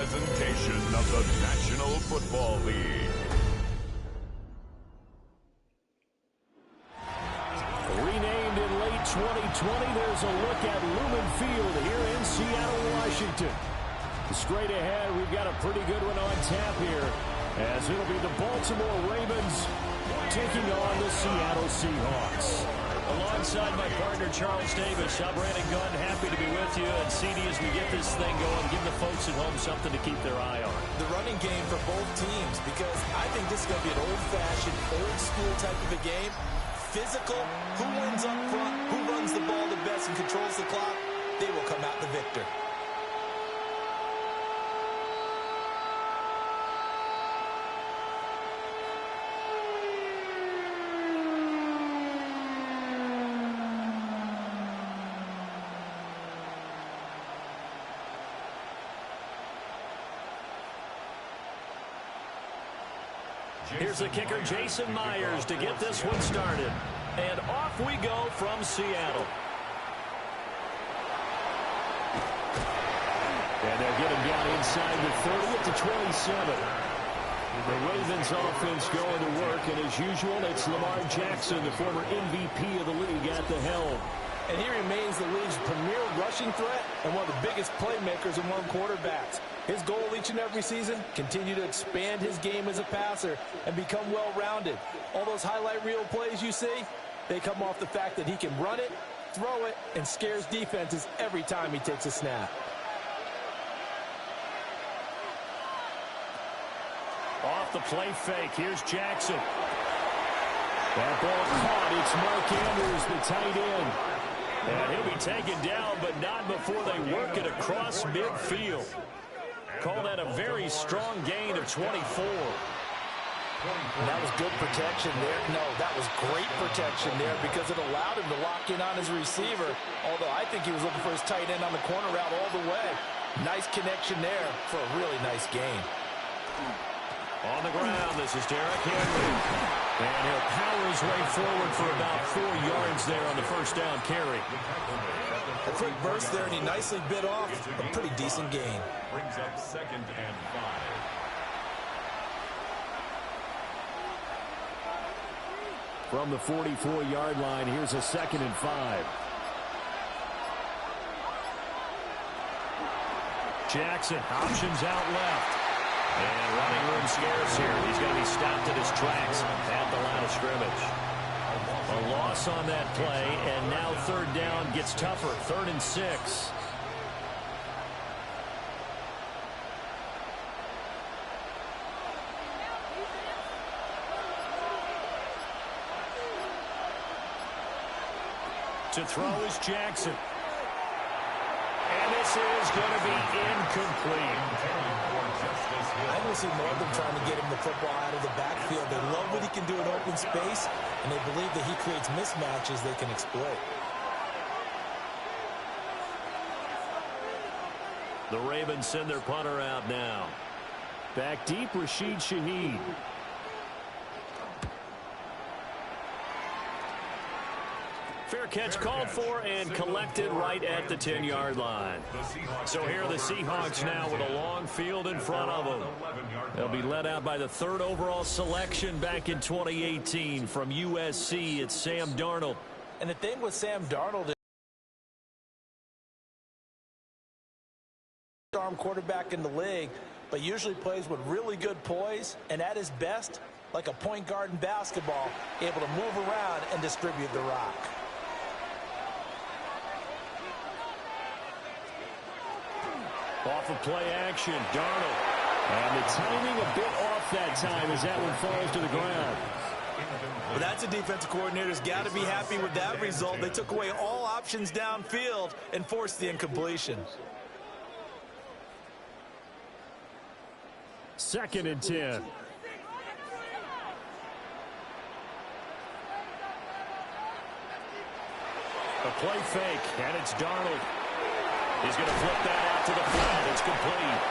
presentation of the National Football League. Renamed in late 2020, there's a look at Lumen Field here in Seattle, Washington. Straight ahead, we've got a pretty good one on tap here, as it'll be the Baltimore Ravens taking on the Seattle Seahawks. Alongside my partner, Charles Davis, I'm Brandon Gunn, happy to be with you. And CD, as we get this thing going, give the folks at home something to keep their eye on. The running game for both teams, because I think this is going to be an old-fashioned, old-school type of a game. Physical, who wins up front, who runs the ball the best and controls the clock, they will come out the victor. Here's the kicker, Jason Myers, to get this one started. And off we go from Seattle. And they'll get him down inside the 30 at the 27. The Ravens offense going to work, and as usual, it's Lamar Jackson, the former MVP of the league, at the helm. And he remains the league's premier rushing threat and one of the biggest playmakers among quarterbacks. His goal each and every season, continue to expand his game as a passer and become well-rounded. All those highlight reel plays you see, they come off the fact that he can run it, throw it, and scares defenses every time he takes a snap. Off the play fake, here's Jackson. That ball caught. It's Mark Andrews, the tight end. And he'll be taken down, but not before they work it across midfield. Call that a very strong gain of 24. And that was good protection there. No, that was great protection there because it allowed him to lock in on his receiver. Although I think he was looking for his tight end on the corner route all the way. Nice connection there for a really nice gain. On the ground, this is Derrick Henry. And he'll power his way forward for about 4 yards there on the first down carry. A quick burst there, and he nicely bit off a pretty decent gain. Brings up 2nd and 5. From the 44-yard line, here's a 2nd and 5. Jackson, options out left. And running room scarce here. He's going to be stopped at his tracks at the line of scrimmage. A loss on that play, and now 3rd down gets tougher. 3rd and 6. To throw is Jackson. And this is going to be incomplete. I don't see more of them trying to get him the football out of the backfield. They love what he can do in open space, and they believe that he creates mismatches they can exploit. The Ravens send their punter out now. Back deep, Rashid Shaheed. Fair catch called for and collected right at the 10-yard line. So here are the Seahawks now with a long field in front of them. They'll be led out by the 3rd overall selection back in 2018 from USC. It's Sam Darnold. And the thing with Sam Darnold is arm quarterback in the league, but usually plays with really good poise and at his best, like a point guard in basketball, able to move around and distribute the rock. Off of play action, Darnold. And the timing a bit off that time as that one falls to the ground. Well, that's a defensive coordinator's got to be happy with that result. They took away all options downfield and forced the incompletion. 2nd and 10. A play fake, and it's Darnold. He's going to flip that out to the flat. It's complete.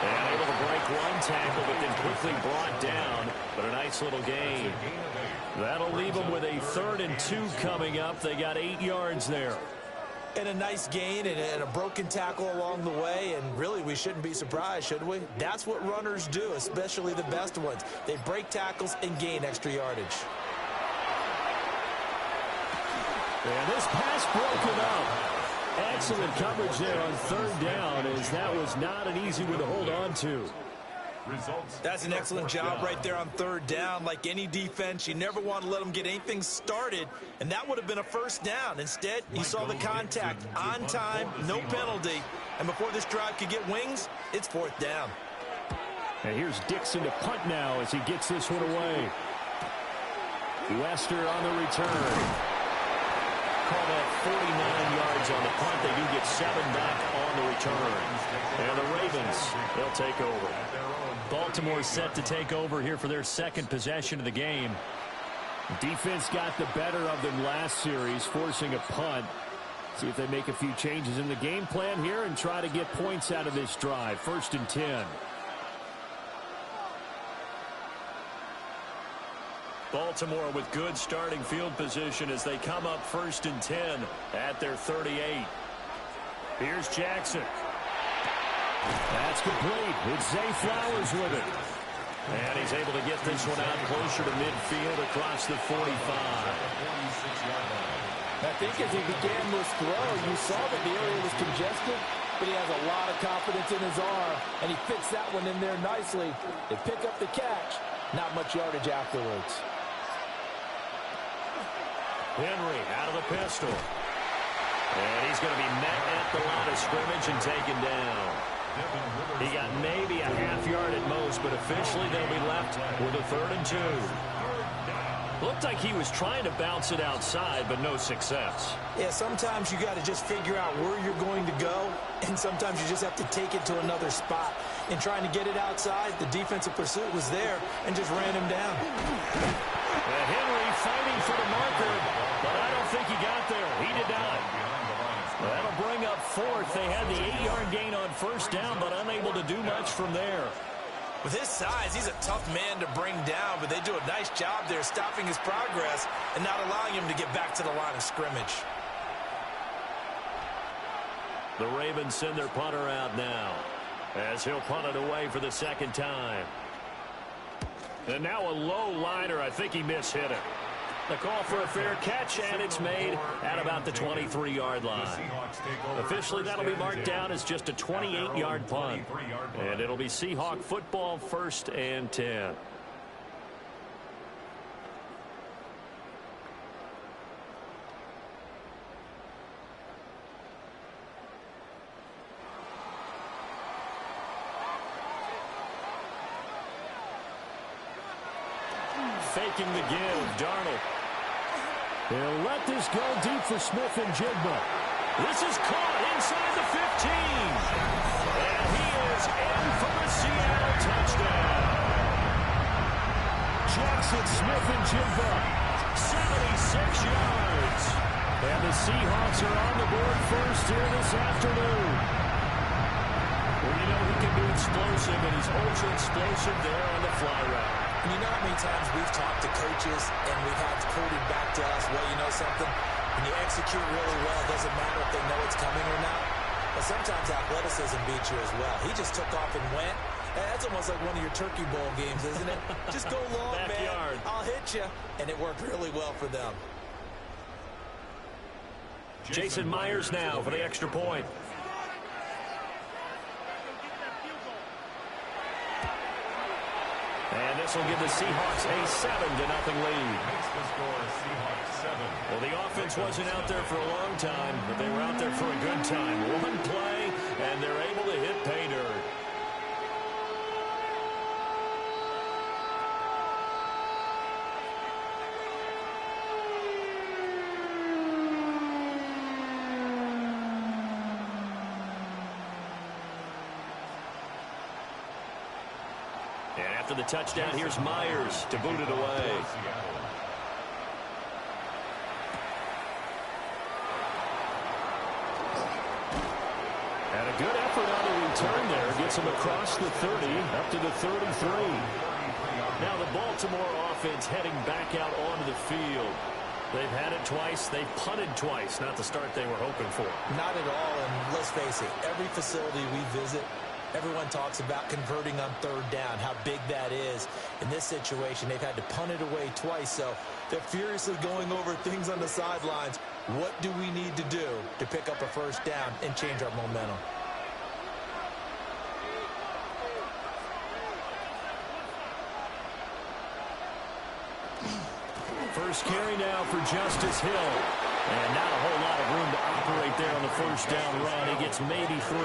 And able to break one tackle, but then quickly brought down. But a nice little gain. That'll leave them with a 3rd and 2 coming up. They got 8 yards there. And a nice gain and a broken tackle along the way, and really we shouldn't be surprised, should we? That's what runners do, especially the best ones. They break tackles and gain extra yardage. And this pass broken up. Excellent coverage there on third down, as that was not an easy one to hold on to. That's an excellent job right there on third down. Like any defense, you never want to let them get anything started, and that would have been a first down. Instead, he saw the contact on time, no penalty, and before this drive could get wings, it's fourth down. And here's Dixon to punt now as he gets this one away. Wester on the return. Call that 49 yards on the punt. They do get 7 back on the return. And the Ravens, they'll take over. Baltimore set to take over here for their second possession of the game. Defense got the better of them last series, forcing a punt. See if they make a few changes in the game plan here and try to get points out of this drive. 1st and 10. Baltimore with good starting field position as they come up 1st and 10 at their 38. Here's Jackson. That's complete. It's Zay Flowers with it. And he's able to get this one out closer to midfield across the 45. I think as he began this throw, you saw that the area was congested, but he has a lot of confidence in his arm, and he fits that one in there nicely. They pick up the catch. Not much yardage afterwards. Henry out of the pistol. And he's going to be met at the line of scrimmage and taken down. He got maybe a half yard at most, but officially they'll be left with a 3rd and 2. Looked like he was trying to bounce it outside, but no success. Yeah, sometimes you got to just figure out where you're going to go, and sometimes you just have to take it to another spot. In trying to get it outside, the defensive pursuit was there and just ran him down. Henry fighting for the marker, but I don't think he got there. He did not. That'll bring up 4th. They had the 8-yard gain on 1st down, but unable to do much from there. With his size, he's a tough man to bring down, but they do a nice job there stopping his progress and not allowing him to get back to the line of scrimmage. The Ravens send their punter out now as he'll punt it away for the 2nd time. And now a low liner. I think he mishit it. The call for a fair catch, and it's made at about the 23-yard line. Officially, that'll be marked down as just a 28-yard punt. And it'll be Seahawk football, 1st and 10. Faking the give, Darnold. They'll let this go deep for Smith and Jigba. This is caught inside the 15. And he is in for a Seattle touchdown. Jackson, Smith, and Jigba. 76 yards. And the Seahawks are on the board first here this afternoon. Well, you know he can be explosive, and he's ultra explosive there on the fly route. And you know how many times we've talked to coaches and we've had quoted back to us, well, you know something? When you execute really well, it doesn't matter if they know it's coming or not. But sometimes athleticism beats you as well. He just took off and went. That's almost like one of your Turkey Bowl games, isn't it? Just go long, man. I'll hit you. And it worked really well for them. Jason Myers now for the extra point. And this will give the Seahawks a 7-0 lead. Well, the offense wasn't out there for a long time, but they were out there for a good time. One play, and they're able to hit pay dirt. And after the touchdown, here's Myers to boot it away. And a good effort on the return there. Gets him across the 30, up to the 33. Now the Baltimore offense heading back out onto the field. They've had it twice. They've punted twice. Not the start they were hoping for. Not at all, and let's face it, every facility we visit, everyone talks about converting on third down, how big that is. In this situation, they've had to punt it away twice, so they're furiously going over things on the sidelines. What do we need to do to pick up a first down and change our momentum? First carry now for Justice Hill. And not a whole lot of room to operate there on the first down run. He gets maybe 3.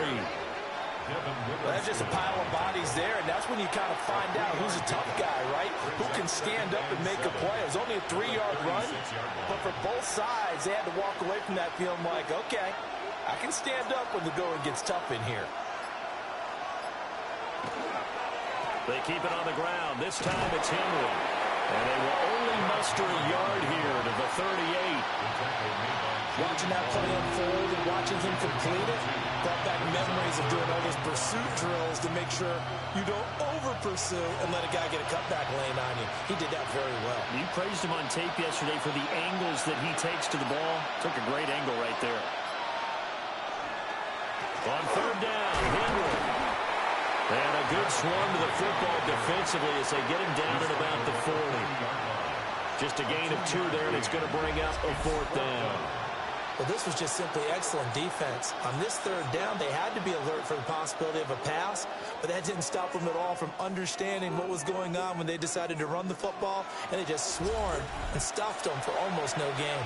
Well, that's just a pile of bodies there, and that's when you kind of find out who's a tough guy, right? Who can stand up and make a play. It was only a 3-yard run, but for both sides, they had to walk away from that feeling like, okay, I can stand up when the going gets tough in here. They keep it on the ground. This time it's Henry. And they will only muster a yard here to the 38. Watching that play unfold and watching him complete it brought back memories of doing all those pursuit drills to make sure you don't over-pursue and let a guy get a cutback lane on you. He did that very well. You praised him on tape yesterday for the angles that he takes to the ball. Took a great angle right there. On third down, Henry. And a good swarm to the football defensively as they get him down at about the 40. Just a gain of 2 there, and it's going to bring up a 4th down. Well, this was just simply excellent defense. On this third down, they had to be alert for the possibility of a pass, but that didn't stop them at all from understanding what was going on when they decided to run the football, and they just swarmed and stuffed them for almost no gain.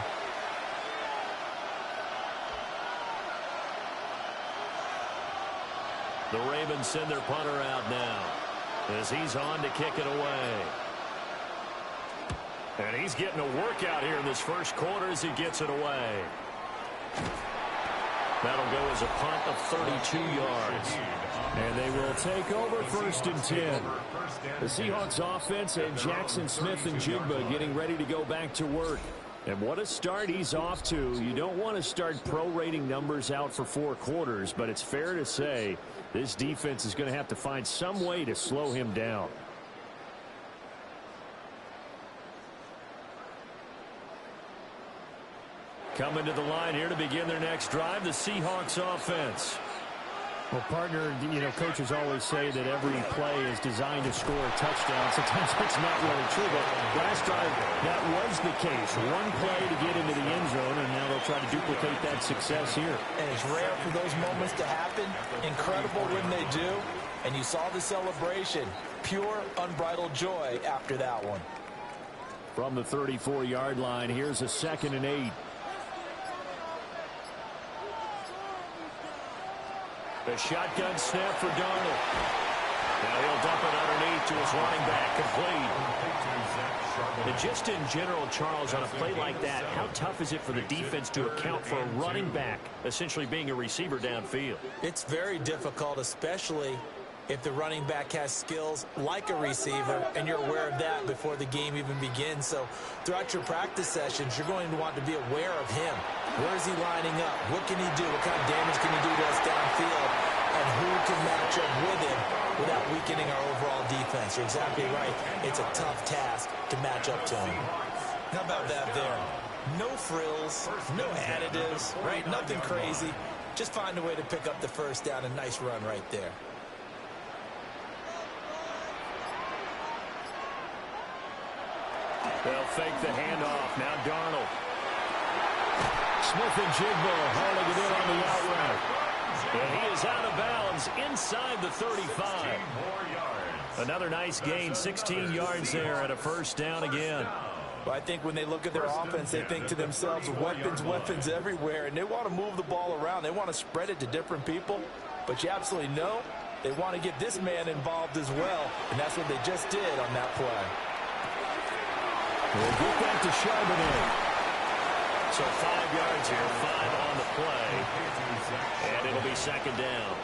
The Ravens send their punter out now as he's on to kick it away. And he's getting a workout here in this first quarter as he gets it away. That'll go as a punt of 32 yards. And they will take over 1st and 10. The Seahawks offense and Jackson Smith and Jigba getting ready to go back to work. And what a start he's off to. You don't want to start prorating numbers out for 4 quarters, but it's fair to say this defense is going to have to find some way to slow him down. Coming to the line here to begin their next drive, the Seahawks offense. Well, partner, you know, coaches always say that every play is designed to score a touchdown. Sometimes that's not really true, but last drive, that was the case. One play to get into the end zone, and now they'll try to duplicate that success here. And it's rare for those moments to happen. Incredible when they do. And you saw the celebration. Pure, unbridled joy after that one. From the 34-yard line, here's a 2nd and 8. The shotgun snap for Darnold. Now he'll dump it underneath to his running back, complete. And just in general, Charles, on a play like that, how tough is it for the defense to account for a running back essentially being a receiver downfield? It's very difficult, especially if the running back has skills like a receiver and you're aware of that before the game even begins. So throughout your practice sessions, you're going to want to be aware of him. Where is he lining up? What can he do? What kind of damage can he do to us downfield? And who can match up with him without weakening our overall defense? You're exactly right. It's a tough task to match up to him. How about that there? No frills, no additives, right? Nothing crazy. Just find a way to pick up the first down. A nice run right there. They'll fake the handoff. Now Darnold. Smith and Jigba hauling it in on the out route. And he is out of bounds inside the 35. Another nice gain, 16 yards there and a first down again. Well, I think when they look at their offense, they think to themselves, weapons everywhere, and they want to move the ball around. They want to spread it to different people, but you absolutely know they want to get this man involved as well, and that's what they just did on that play. We'll get that to Charbonnet. So 5 yards here, 5 on the play. And it'll be 2nd down.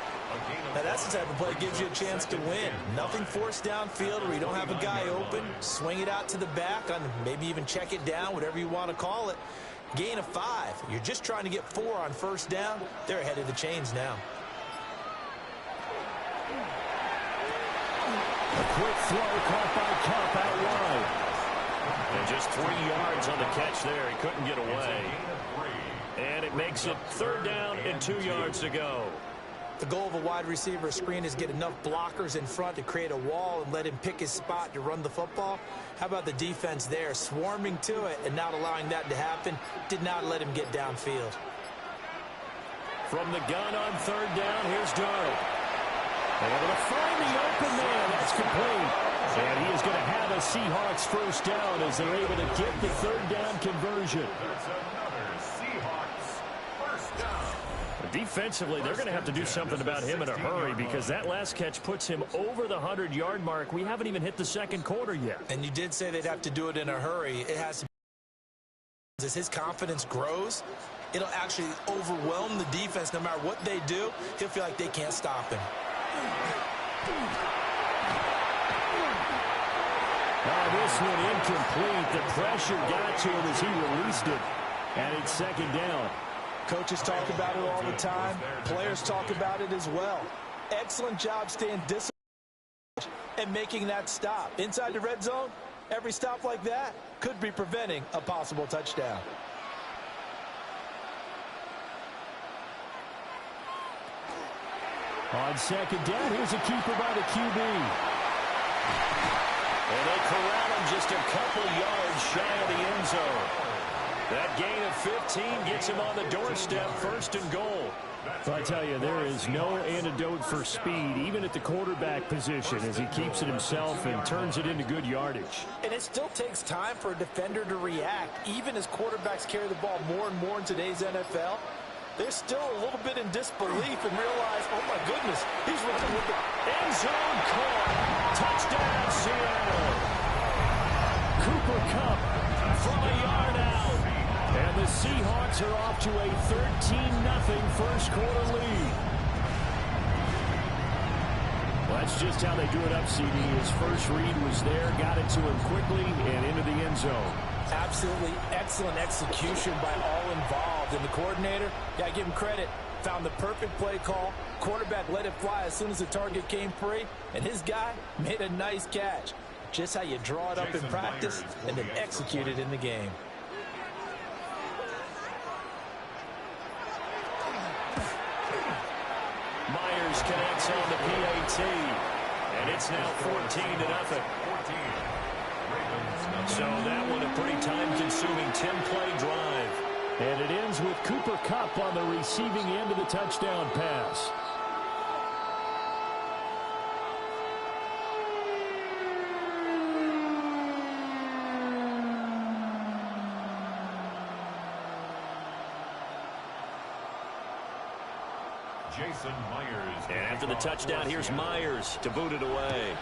Now that's the type of play that gives you a chance to win. Nothing forced downfield where you don't have a guy open. Swing it out to the back, on maybe even check it down, whatever you want to call it. Gain of 5. You're just trying to get 4 on first down. They're ahead of the chains now. A quick throw caught by Cup out wide. And just 3 yards on the catch there. He couldn't get away. And it makes it 3rd down and 2 yards to go. The goal of a wide receiver screen is get enough blockers in front to create a wall and let him pick his spot to run the football. How about the defense there, swarming to it and not allowing that to happen? Did not let him get downfield. From the gun on 3rd down, here's Darnold. Able to find the open man. That's complete. And he is going to have a Seahawks 1st down as they're able to get the 3rd down conversion. That's another Seahawks 1st down. Defensively, they're going to have to do something about him in a hurry because that last catch puts him over the 100-yard mark. We haven't even hit the 2nd quarter yet. And you did say they'd have to do it in a hurry. It has to be. As his confidence grows, it'll actually overwhelm the defense. No matter what they do, he'll feel like they can't stop him. This one incomplete. The pressure got to him as he released it. And it's 2nd down. Coaches talk about it all the time. Players talk about it as well. Excellent job staying disciplined and making that stop. Inside the red zone, every stop like that could be preventing a possible touchdown. On 2nd down, here's a keeper by the QB. And they corral him just a couple yards shy of the end zone. That gain of 15 gets him on the doorstep, 1st and goal. So I tell you, there is no antidote for speed, even at the quarterback position, as he keeps it himself and turns it into good yardage. And it still takes time for a defender to react. Even as quarterbacks carry the ball more and more in today's NFL, they're still a little bit in disbelief and realize, oh my goodness, he's running with the end zone caught. Touchdown, Seattle. Cooper Kupp from a yard out. And the Seahawks are off to a 13-0 first quarter lead. Well, that's just how they drew it up, CD. His first read was there, got it to him quickly, and into the end zone. Absolutely excellent execution by all involved. And the coordinator, yeah, give him credit, found the perfect play call. Quarterback let it fly as soon as the target came free, and his guy made a nice catch. Just how you draw it up in practice and then execute it in the game. Myers connects on the PAT, and it's now 14-0. So that one a pretty time-consuming 10-play drive. And it ends with Cooper Kupp on the receiving end of the touchdown pass. Jason Myers. And after the touchdown, here's Myers to boot it away.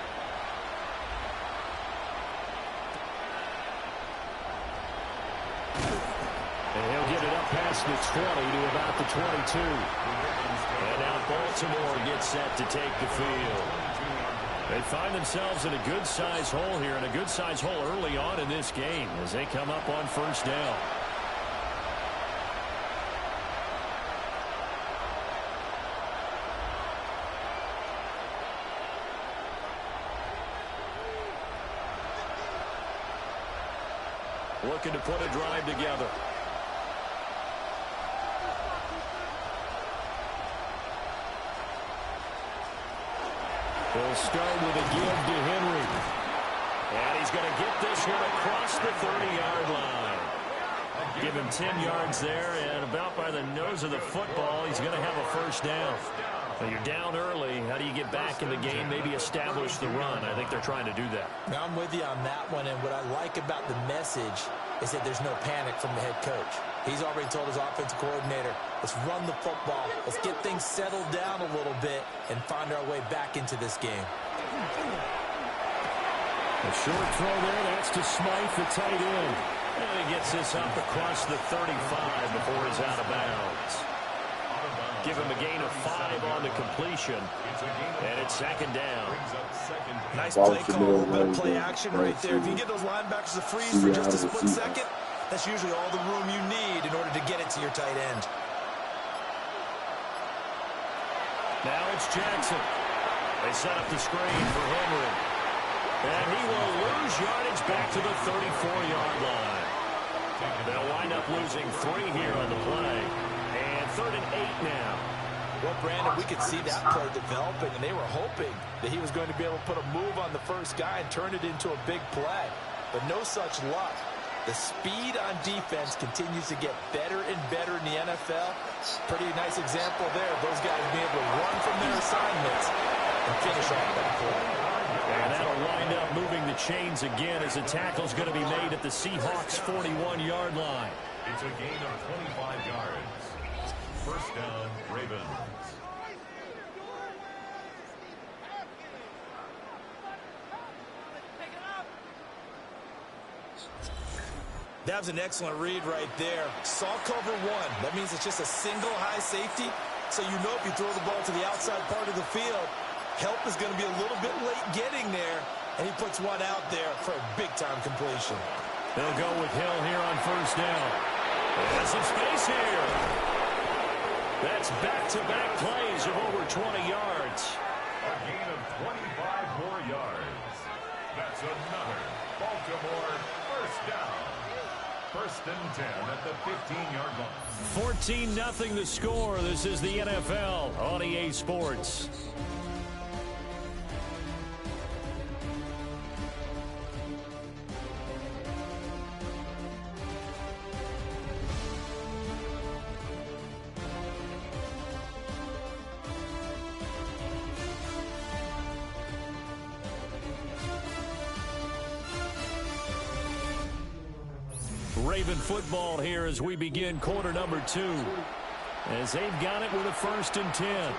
And he'll get it up past the 20 to about the 22. And now Baltimore gets set to take the field. They find themselves in a good-sized hole here, and a good-sized hole early on in this game as they come up on 1st down. Looking to put a drive together. They'll start with a give to Henry. And he's going to get this one across the 30-yard line. Give him 10 yards there, and about by the nose of the football, he's going to have a 1st down. Now you're down early. How do you get back in the game, maybe establish the run? I think they're trying to do that. Now I'm with you on that one, and what I like about the message is that there's no panic from the head coach. He's already told his offensive coordinator, let's run the football, let's get things settled down a little bit and find our way back into this game. A short throw there, that's to Smythe, the tight end. And he gets this up across the 35 before he's out of bounds. Give him a gain of 5 on the completion, and it's 2nd down. Nice play call, a little bit of play action right there. If you get those linebackers to freeze for just a split second, that's usually all the room you need in order to get it to your tight end. Now it's Jackson. They set up the screen for Henry. And he will lose yardage back to the 34-yard line. They'll wind up losing 3 here on the play. And 3rd and 8 now. Well, Brandon, we could see that play developing, and they were hoping that he was going to be able to put a move on the first guy and turn it into a big play. But no such luck. The speed on defense continues to get better and better in the NFL. Pretty nice example there of those guys being able to run from their assignments and finish off that play. And that'll wind up moving the chains again as the tackle's going to be made at the Seahawks' 41-yard line. It's a gain of 25 yards. First down, Ravens. That was an excellent read right there. Saw cover 1. That means it's just a single high safety. So you know if you throw the ball to the outside part of the field, help is going to be a little bit late getting there. And he puts one out there for a big-time completion. They'll go with Hill here on first down. There's some space here. That's back-to-back plays of over 20 yards. A gain of 25 more yards. That's another Baltimore first down. First and 10 at the 15-yard line. 14-0 the score. This is the NFL on EA Sports. Raven football here as we begin quarter number 2. As they've got it with a 1st and 10.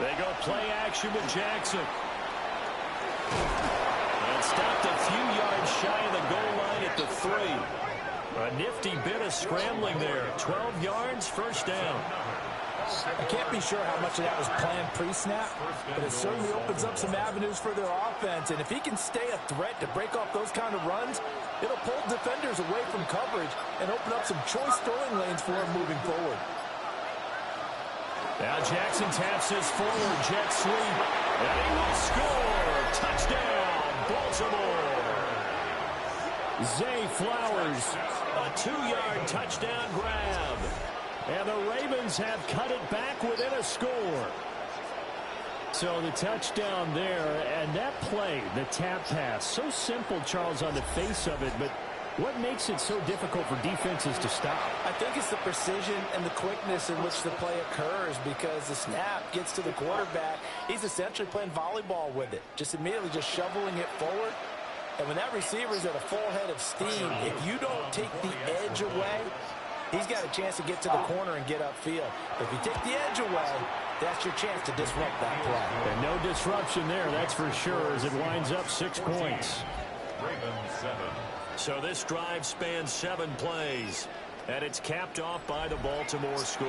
They go play action with Jackson. Stopped a few yards shy of the goal line at the 3. A nifty bit of scrambling there. 12 yards, first down. I can't be sure how much of that was planned pre-snap, but it certainly opens up some avenues for their offense. And if he can stay a threat to break off those kind of runs, it'll pull defenders away from coverage and open up some choice throwing lanes for him moving forward. Now Jackson taps his forward jet sweep. And he will score. Touchdown. Baltimore. Zay Flowers, a 2-yard touchdown grab. And the Ravens have cut it back within a score. So the touchdown there, and that play, the tap pass, so simple, Charles, on the face of it, but what makes it so difficult for defenses to stop? I think it's the precision and the quickness in which the play occurs, because the snap gets to the quarterback. He's essentially playing volleyball with it, just immediately just shoveling it forward. And when that receiver's at a full head of steam, if you don't take the edge away, he's got a chance to get to the corner and get upfield. But if you take the edge away, that's your chance to disrupt that play. And no disruption there, that's for sure, as it winds up 6 points. Ravens 7. So this drive spans 7 plays, and it's capped off by the Baltimore score.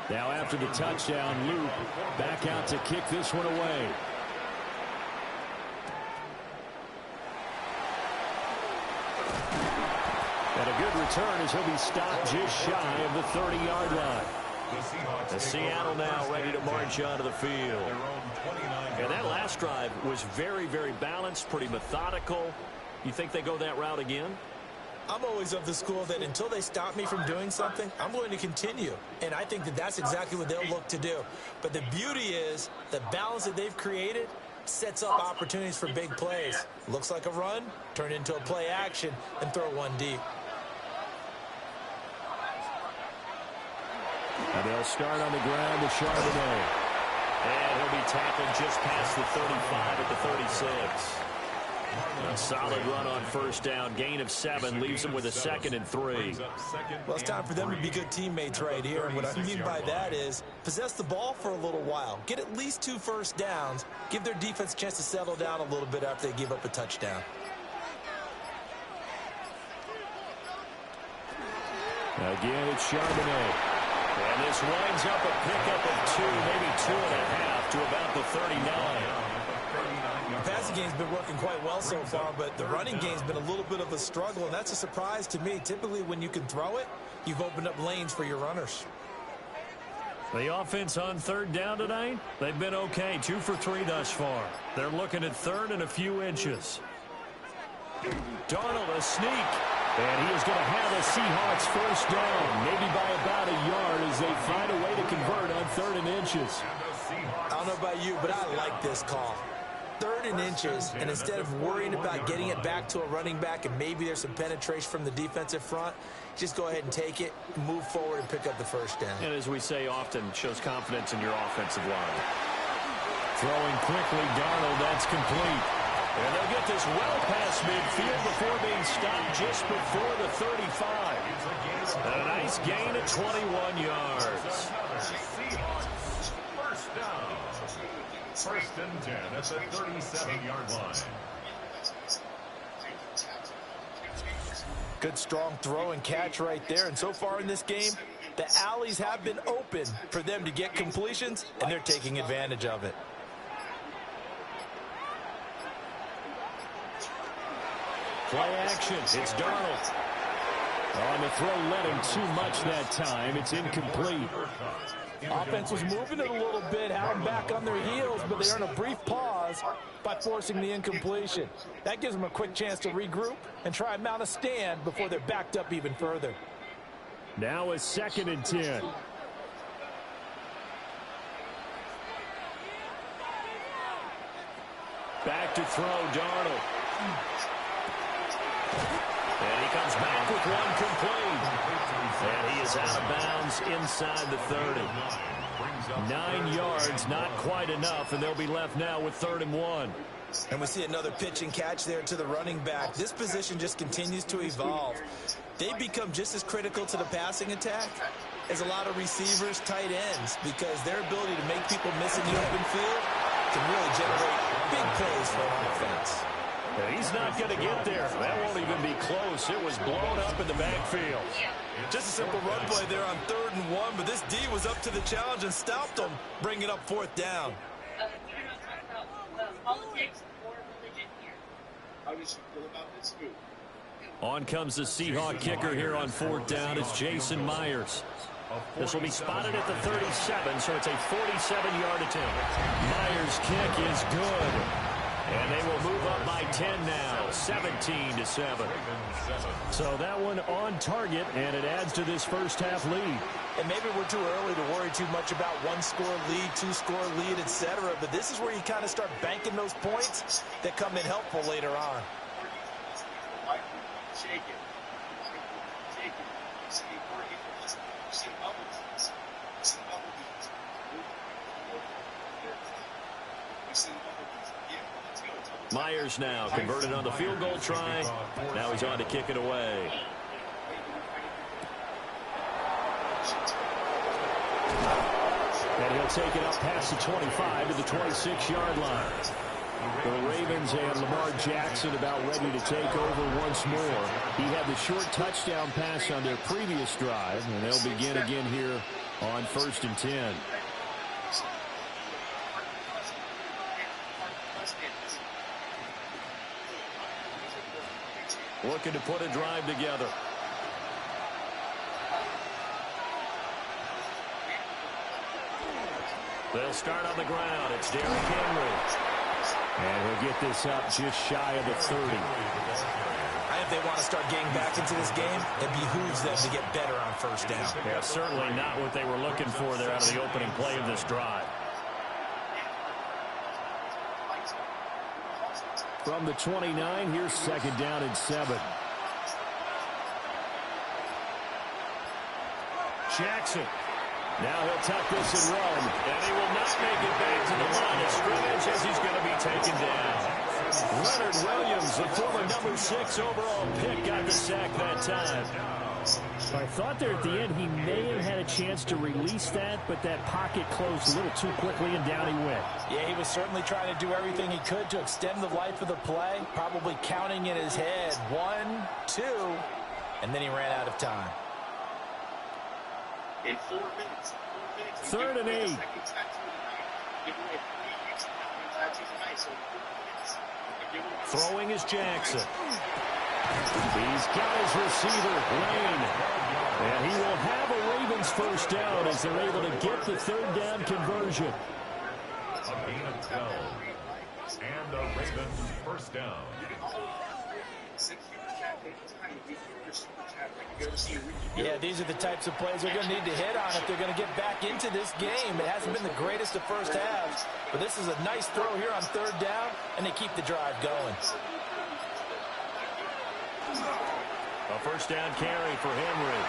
Now after the touchdown, Luke back out to kick this one away. And a good return as he'll be stopped just shy of the 30-yard line. The Seattle now ready to march onto the field. And that last drive was very, very balanced, pretty methodical. You think they go that route again? I'm always of the school that until they stop me from doing something, I'm going to continue. And I think that that's exactly what they'll look to do. But the beauty is the balance that they've created sets up opportunities for big plays. Looks like a run, turn into a play action, and throw one deep. And they'll start on the ground with Charbonnet. And he'll be tackled just past the 35 at the 36. A solid run on first down. Gain of 7 leaves them with a 2nd and 3. Well, it's time for them to be good teammates right here. And what I mean by that is possess the ball for a little while. Get at least 2 first downs. Give their defense a chance to settle down a little bit after they give up a touchdown. Again, it's Charbonnet. And this winds up a pickup of 2, maybe 2.5 to about the 39. The passing game's been working quite well so far, but the running game's been a little bit of a struggle, and that's a surprise to me. Typically, when you can throw it, you've opened up lanes for your runners. The offense on 3rd down tonight, they've been okay. 2 for 3 thus far. They're looking at 3rd and a few inches. Darnold, a sneak. And he is going to have a Seahawks first down, maybe by about a yard as they find a way to convert on 3rd and inches. I don't know about you, but I like this call. 3rd and inches, and instead of worrying about getting it back to a running back and maybe there's some penetration from the defensive front, just go ahead and take it, move forward, and pick up the first down. And as we say often, shows confidence in your offensive line. Throwing quickly, Darnold, that's complete. And they'll get this well past midfield before being stopped just before the 35. And a nice gain of 21 yards. First down. 1st and 10 at the 37-yard line. Good strong throw and catch right there. And so far in this game, the alleys have been open for them to get completions, and they're taking advantage of it. Play action. It's Darnold. On the throw, led him too much that time. It's incomplete. Offense was moving it a little bit, had them back on their heels, but they earn a brief pause by forcing the incompletion. That gives them a quick chance to regroup and try and mount a stand before they're backed up even further. Now a 2nd and 10. Back to throw, Darnold. And he comes back with one complete. And he is out of bounds inside the 30. 9 yards, not quite enough, and they'll be left now with 3rd and 1. And we see another pitch and catch there to the running back. This position just continues to evolve. They become just as critical to the passing attack as a lot of receivers, tight ends, because their ability to make people miss in the open field can really generate big plays for an offense. And he's not going to get there. That won't even be close. It was blown up in the backfield. Just a simple run play there on 3rd and 1, but this D was up to the challenge and stopped them, bringing up 4th down. On comes the Seahawk kicker here on 4th down. It's Jason Myers. This will be spotted at the 37, so it's a 47-yard attempt. Myers' kick is good. And they will move up by 10 now, 17-7. So that one on target, and it adds to this first half lead. And maybe we're too early to worry too much about 1-score lead, 2-score lead, etc. But this is where you kind of start banking those points that come in helpful later on. Myers now converted on the field goal try. Now he's on to kick it away. And he'll take it up past the 25 to the 26-yard line. The Ravens and Lamar Jackson about ready to take over once more. He had the short touchdown pass on their previous drive, and they'll begin again here on 1st and 10. Looking to put a drive together. They'll start on the ground. It's Derrick Henry. And he'll get this up just shy of the 30. If they want to start getting back into this game, it behooves them to get better on 1st down. Yeah, certainly not what they were looking for there out of the opening play of this drive. From the 29, here's 2nd down and 7. Jackson. Now he'll tuck this and run. And he will not make it back to the line of scrimmage as he's going to be taken down. Leonard Williams, the former number 6 overall pick, got the sack that time. I thought there at the end he may have had a chance to release that, but that pocket closed a little too quickly, and down he went. Yeah, he was certainly trying to do everything he could to extend the life of the play, probably counting in his head 1, 2, and then he ran out of time. In 4 minutes. 3rd and 8. Throwing is Jackson. He's got his receiver, Lane. And he will have a Ravens first down as they're able to get the 3rd down conversion. A gain of 12. And the Ravens first down. Yeah, these are the types of plays they're going to need to hit on if they're going to get back into this game. It hasn't been the greatest of first halves, but this is a nice throw here on 3rd down, and they keep the drive going. A first down carry for Henry.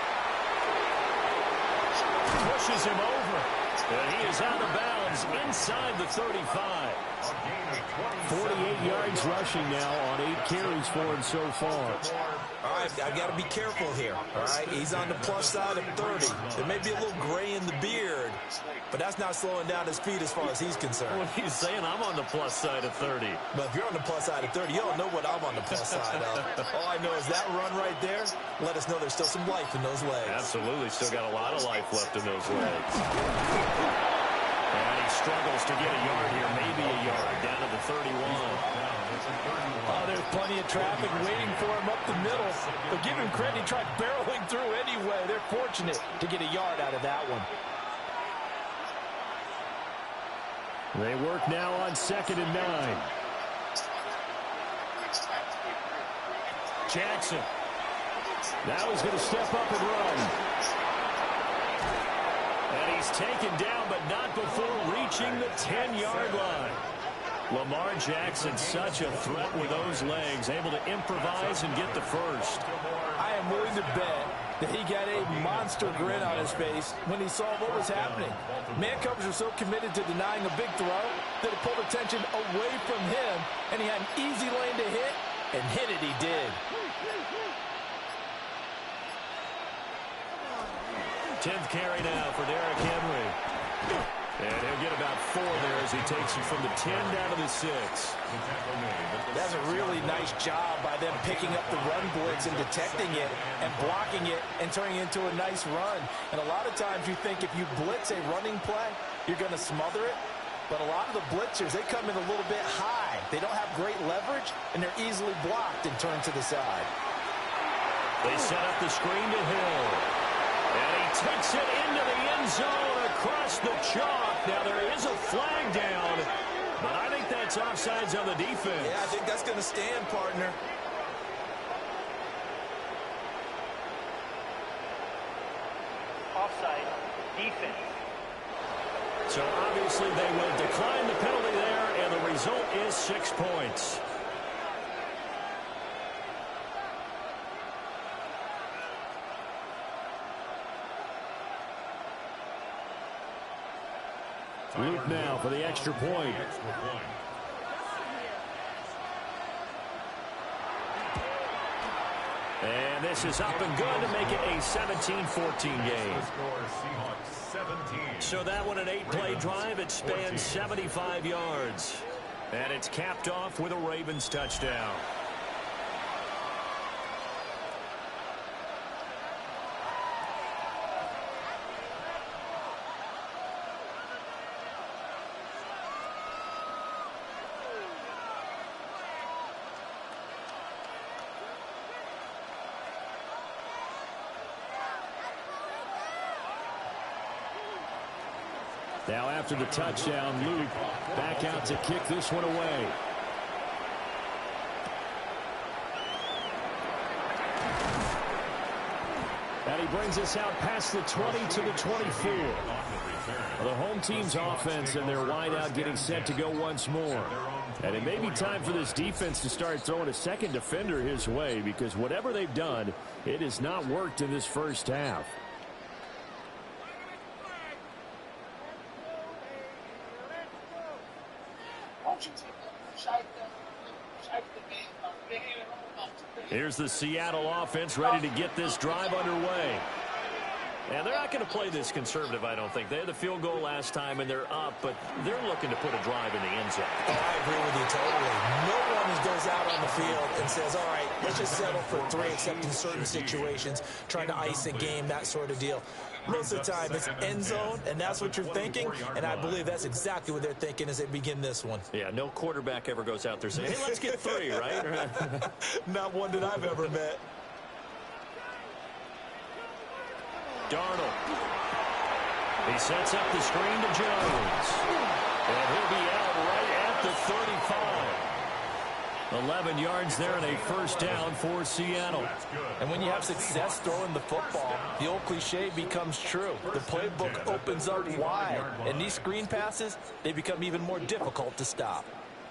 Pushes him over. And he is out of bounds inside the 35. 48 yards rushing now on 8 carries for him so far. All right, I've got to be careful here, all right? He's on the plus side of 30. There may be a little gray in the beard, but that's not slowing down his feet as far as he's concerned. What are you saying? I'm on the plus side of 30. But if you're on the plus side of 30, you don't know what I'm on the plus side of. All I know is that run right there, let us know there's still some life in those legs. Absolutely, still got a lot of life left in those legs. And he struggles to get a yard here, maybe a yard, down to the 31. Oh, there's plenty of traffic waiting for him up the middle. But give him credit, he tried barreling through anyway. They're fortunate to get a yard out of that one. They work now on 2nd and 9. Jackson. Now he's going to step up and run. And he's taken down, but not before reaching the 10-yard line. Lamar Jackson, such a threat with those legs, able to improvise and get the first. I am willing to bet that he got a monster grin on his face when he saw what was happening. Man coverage was so committed to denying a big throw that it pulled attention away from him, and he had an easy lane to hit, and hit it he did. 10th carry now for Derrick Henry. And he'll get about 4 there as he takes it from the 10 down to the 6. That's a really nice job by them picking up the run blitz and detecting it and blocking it and turning it into a nice run. And a lot of times you think if you blitz a running play, you're going to smother it. But a lot of the blitzers, they come in a little bit high. They don't have great leverage, and they're easily blocked and turned to the side. They set up the screen to Hill. And he takes it into the end zone across the chalk. Now there is a flag down, but I think that's offsides on the defense. Yeah, I think that's going to stand, partner. Offside, defense. So obviously they will decline the penalty there, and the result is 6 points. Luke now for the extra point. And this is up and good to make it a 17-14 game. So that one, an 8-play drive. It spans 75 yards. And it's capped off with a Ravens touchdown. Now after the touchdown, Luke back out to kick this one away. And he brings us out past the 20 to the 24. The home team's offense and their wideout getting set to go once more. And it may be time for this defense to start throwing a second defender his way, because whatever they've done, it has not worked in this first half. Here's the Seattle offense ready to get this drive underway. And they're not going to play this conservative, I don't think. They had the field goal last time, and they're up, but they're looking to put a drive in the end zone. Oh, I agree with you totally. No one goes out on the field and says, all right, let's just settle for 3, except in certain situations, trying to ice a game, that sort of deal. Most of the time, it's end zone, and that's what you're thinking, and I believe that's exactly what they're thinking as they begin this one. Yeah, no quarterback ever goes out there saying, hey, let's get 3, right? Not one that I've ever met. Darnold. He sets up the screen to Jones. And he'll be out right at the 35. 11 yards there and a first down for Seattle. And when you have success throwing the football, the old cliche becomes true. The playbook opens up wide. And these screen passes, they become even more difficult to stop.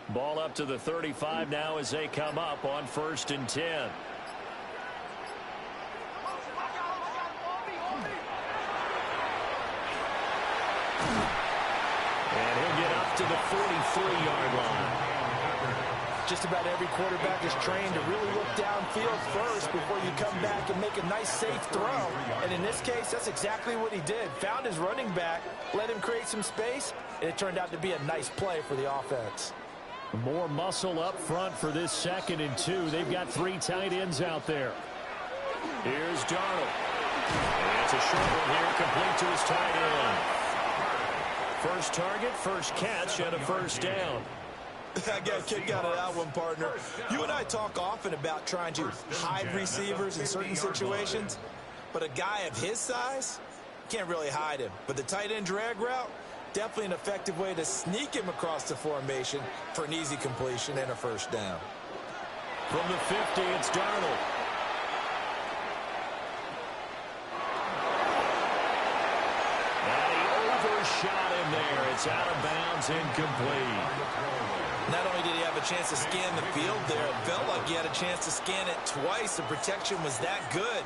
Ball up to the 35 now as they come up on 1st and 10. And he'll get up to the 43-yard line. Just about every quarterback is trained to really look downfield first before you come back and make a nice, safe throw. And in this case, that's exactly what he did. Found his running back, let him create some space, and it turned out to be a nice play for the offense. More muscle up front for this 2nd and 2. They've got 3 tight ends out there. Here's Darnold. And it's a short one here, complete to his tight end. First target, first catch, and a first down. I got a kick out of that one, partner. You and I talk often about trying to hide receivers in certain situations, but a guy of his size, can't really hide him. But the tight end drag route, definitely an effective way to sneak him across the formation for an easy completion and a first down. From the 50, it's Darnold. Shot him there. It's out of bounds, incomplete. Not only did he have a chance to scan the field there, it felt like he had a chance to scan it twice. The protection was that good.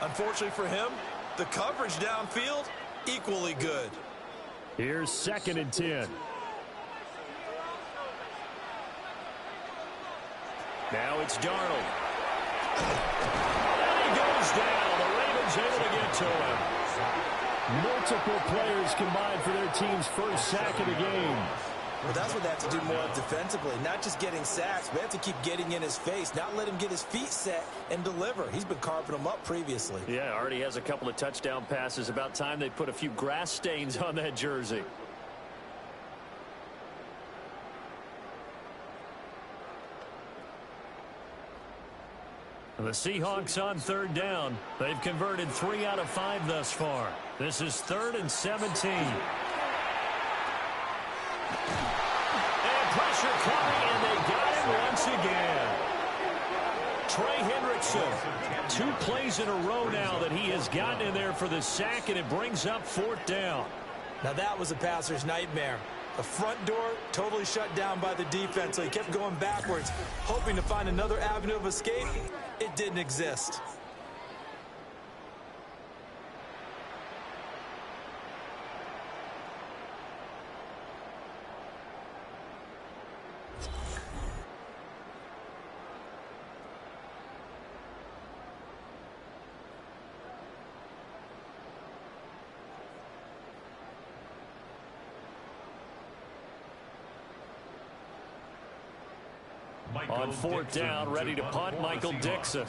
Unfortunately for him, the coverage downfield, equally good. Here's 2nd and 10. Now it's Darnold. And he goes down. The Ravens able to get to him. Multiple players combined for their team's first sack of the game. Well, that's what they have to do more defensively. Not just getting sacks, but they have to keep getting in his face, not let him get his feet set and deliver. He's been carving them up previously. Yeah, already has a couple of touchdown passes. About time they put a few grass stains on that jersey. The Seahawks on 3rd down. They've converted 3 out of 5 thus far. This is 3rd and 17. And pressure coming, and they got him once again. Trey Hendrickson, 2 plays in a row now that he has gotten in there for the sack, and it brings up 4th down. Now that was a passer's nightmare. The front door totally shut down by the defense, so he kept going backwards, hoping to find another avenue of escape. It didn't exist. On 4th down, ready to punt, Michael Dixon.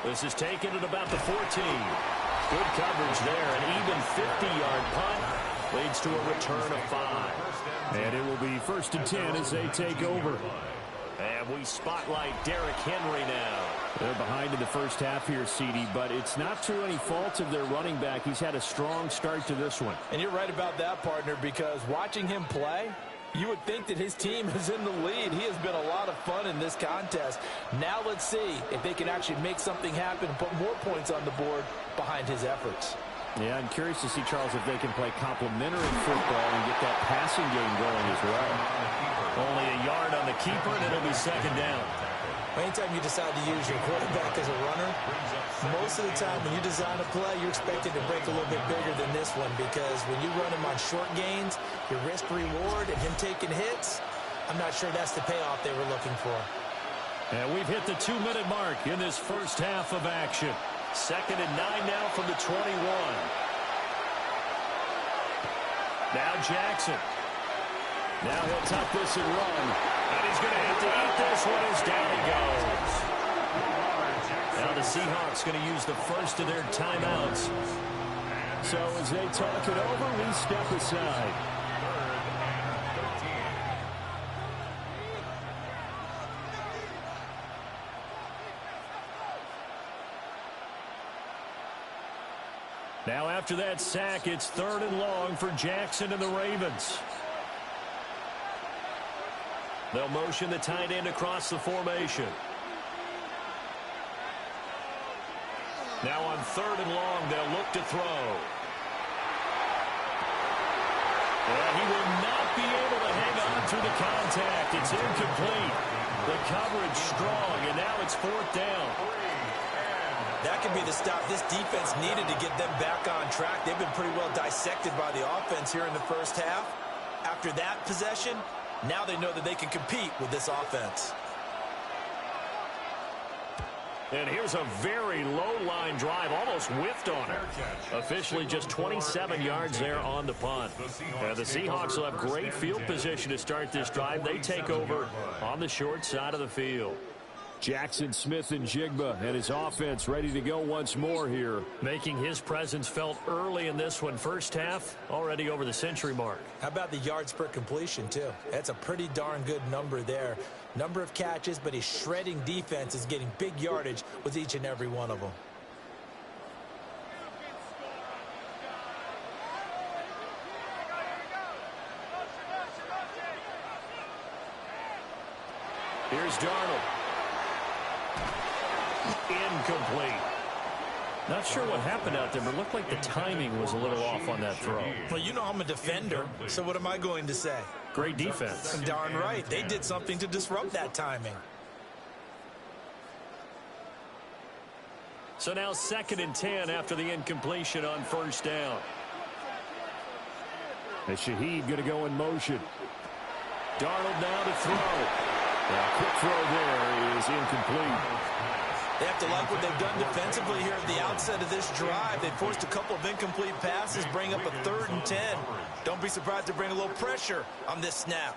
This is taken at about the 14. Good coverage there. An even 50-yard punt leads to a return of 5. And it will be 1st and 10 as they take over. And we spotlight Derrick Henry now. They're behind in the first half here, CD, but it's not through any fault of their running back. He's had a strong start to this one. And you're right about that, partner, because watching him play, you would think that his team is in the lead. He has been a lot of fun in this contest. Now let's see if they can actually make something happen and put more points on the board behind his efforts. Yeah, I'm curious to see, Charles, if they can play complementary football and get that passing game going as well. Only a yard on the keeper, and it'll be second down. Anytime you decide to use your quarterback as a runner, most of the time when you design a play, you're expected to break a little bit bigger than this one, because when you run him on short gains, your risk-reward and him taking hits, I'm not sure that's the payoff they were looking for. And we've hit the 2-minute mark in this first half of action. 2nd and 9 now from the 21. Now Jackson. Now he'll tuck this and run. And he's going to have to eat this one as down he goes. Now the Seahawks going to use the first of their timeouts. So as they talk it over, we step aside. Now after that sack, it's 3rd and long for Jackson and the Ravens. They'll motion the tight end across the formation. Now on 3rd and long, they'll look to throw. And he will not be able to hang on through the contact. It's incomplete. The coverage strong, and now it's 4th down. That could be the stop this defense needed to get them back on track. They've been pretty well dissected by the offense here in the first half. After that possession, now they know that they can compete with this offense. And here's a very low-line drive, almost whiffed on it. Officially just 27 yards there on the punt. The Seahawks will have great field position to start this drive. They take over on the short side of the field. Jackson, Smith, and Jigba and his offense ready to go once more here. Making his presence felt early in this one. First half, already over the century mark. How about the yards per completion, too? That's a pretty darn good number there. Number of catches, but his shredding defense is getting big yardage with each and every one of them. Here's Darnold. Incomplete. Not sure what happened out there, but it looked like the timing was a little off on that throw. Well, you know I'm a defender, so what am I going to say? Great defense. Darn right. They did something to disrupt that timing. So now 2nd and 10 after the incompletion on 1st down. And Shaheed going to go in motion. Darnold now to throw. A quick throw there is incomplete. They have to like what they've done defensively here at the outset of this drive. They forced a couple of incomplete passes, bring up a 3rd and 10. Don't be surprised to bring a little pressure on this snap.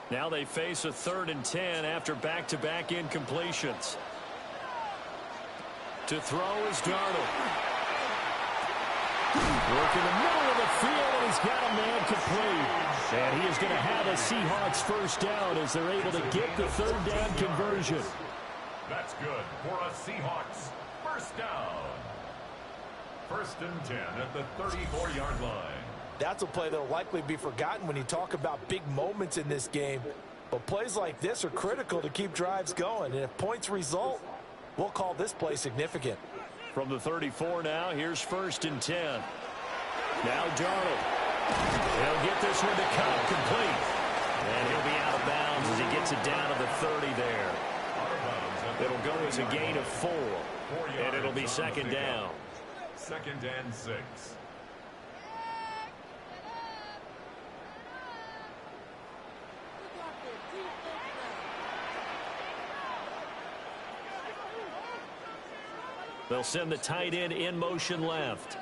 Now they face a 3rd and 10 after back-to-back incompletions. To throw is Darnold. Work in the middle of the field, and he's got a man complete. And he is going to have a Seahawks first down as they're able to get the 3rd down conversion. That's good for a Seahawks first down. 1st and 10 at the 34-yard line. That's a play that will likely be forgotten when you talk about big moments in this game. But plays like this are critical to keep drives going. And if points result, we'll call this play significant. From the 34 now, here's 1st and 10. Now Darnold. He'll get this one to Cobb complete. And he'll be out of bounds as he gets it down to the 30 there. It'll go as a gain of 4. And it'll be 2nd down. 2nd and 6. They'll send the tight end in motion left.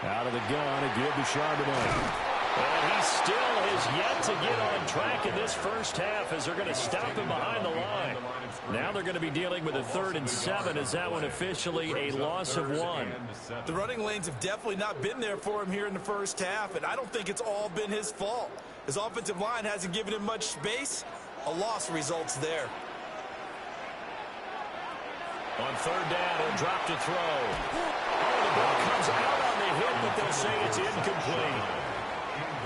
Out of the gun again to Charbonnet. And he still has yet to get on track in this first half as they're going to stop him behind the line. Now they're going to be dealing with a 3rd and 7 as that one officially a loss of 1. The running lanes have definitely not been there for him here in the first half, and I don't think it's all been his fault. His offensive line hasn't given him much space. A loss results there. On 3rd down, he'll drop to throw. Oh, the ball comes out on the hit, but they'll say it's incomplete.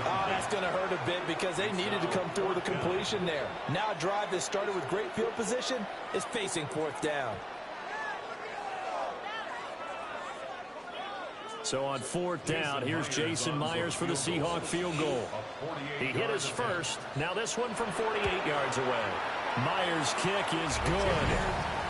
Oh, that's going to hurt a bit because they needed to come through with a completion there. Now a drive that started with great field position is facing 4th down. So on 4th down, here's Jason Myers for the Seahawk field goal. He hit his first. Now this one from 48 yards away. Myers' kick is good.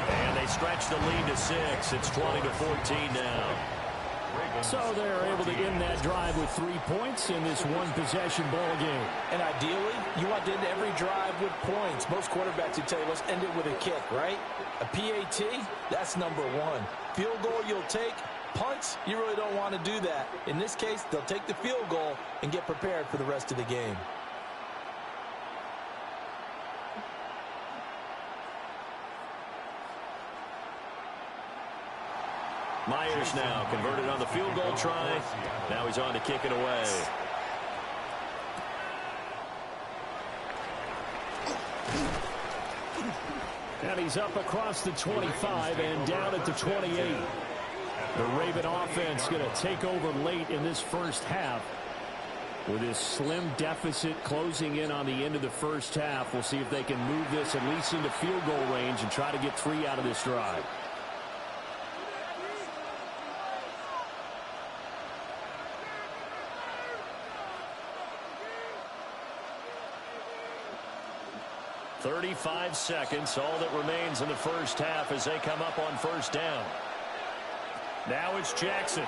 And they stretch the lead to 6. It's 20-14 now. So they're able to end that drive with 3 points in this one-possession ball game. And ideally, you want to end every drive with points. Most quarterbacks would tell you, let's end it with a kick, right? A PAT, that's number 1. Field goal you'll take. Punts, you really don't want to do that. In this case, they'll take the field goal and get prepared for the rest of the game. Myers now converted on the field goal try. Now he's on to kick it away. And he's up across the 25 and down at the 28. The Raven offense going to take over late in this first half. With this slim deficit closing in on the end of the first half, we'll see if they can move this at least into field goal range and try to get 3 out of this drive. "35 seconds, all that remains in the first half as they come up on 1st down. Now it's Jackson.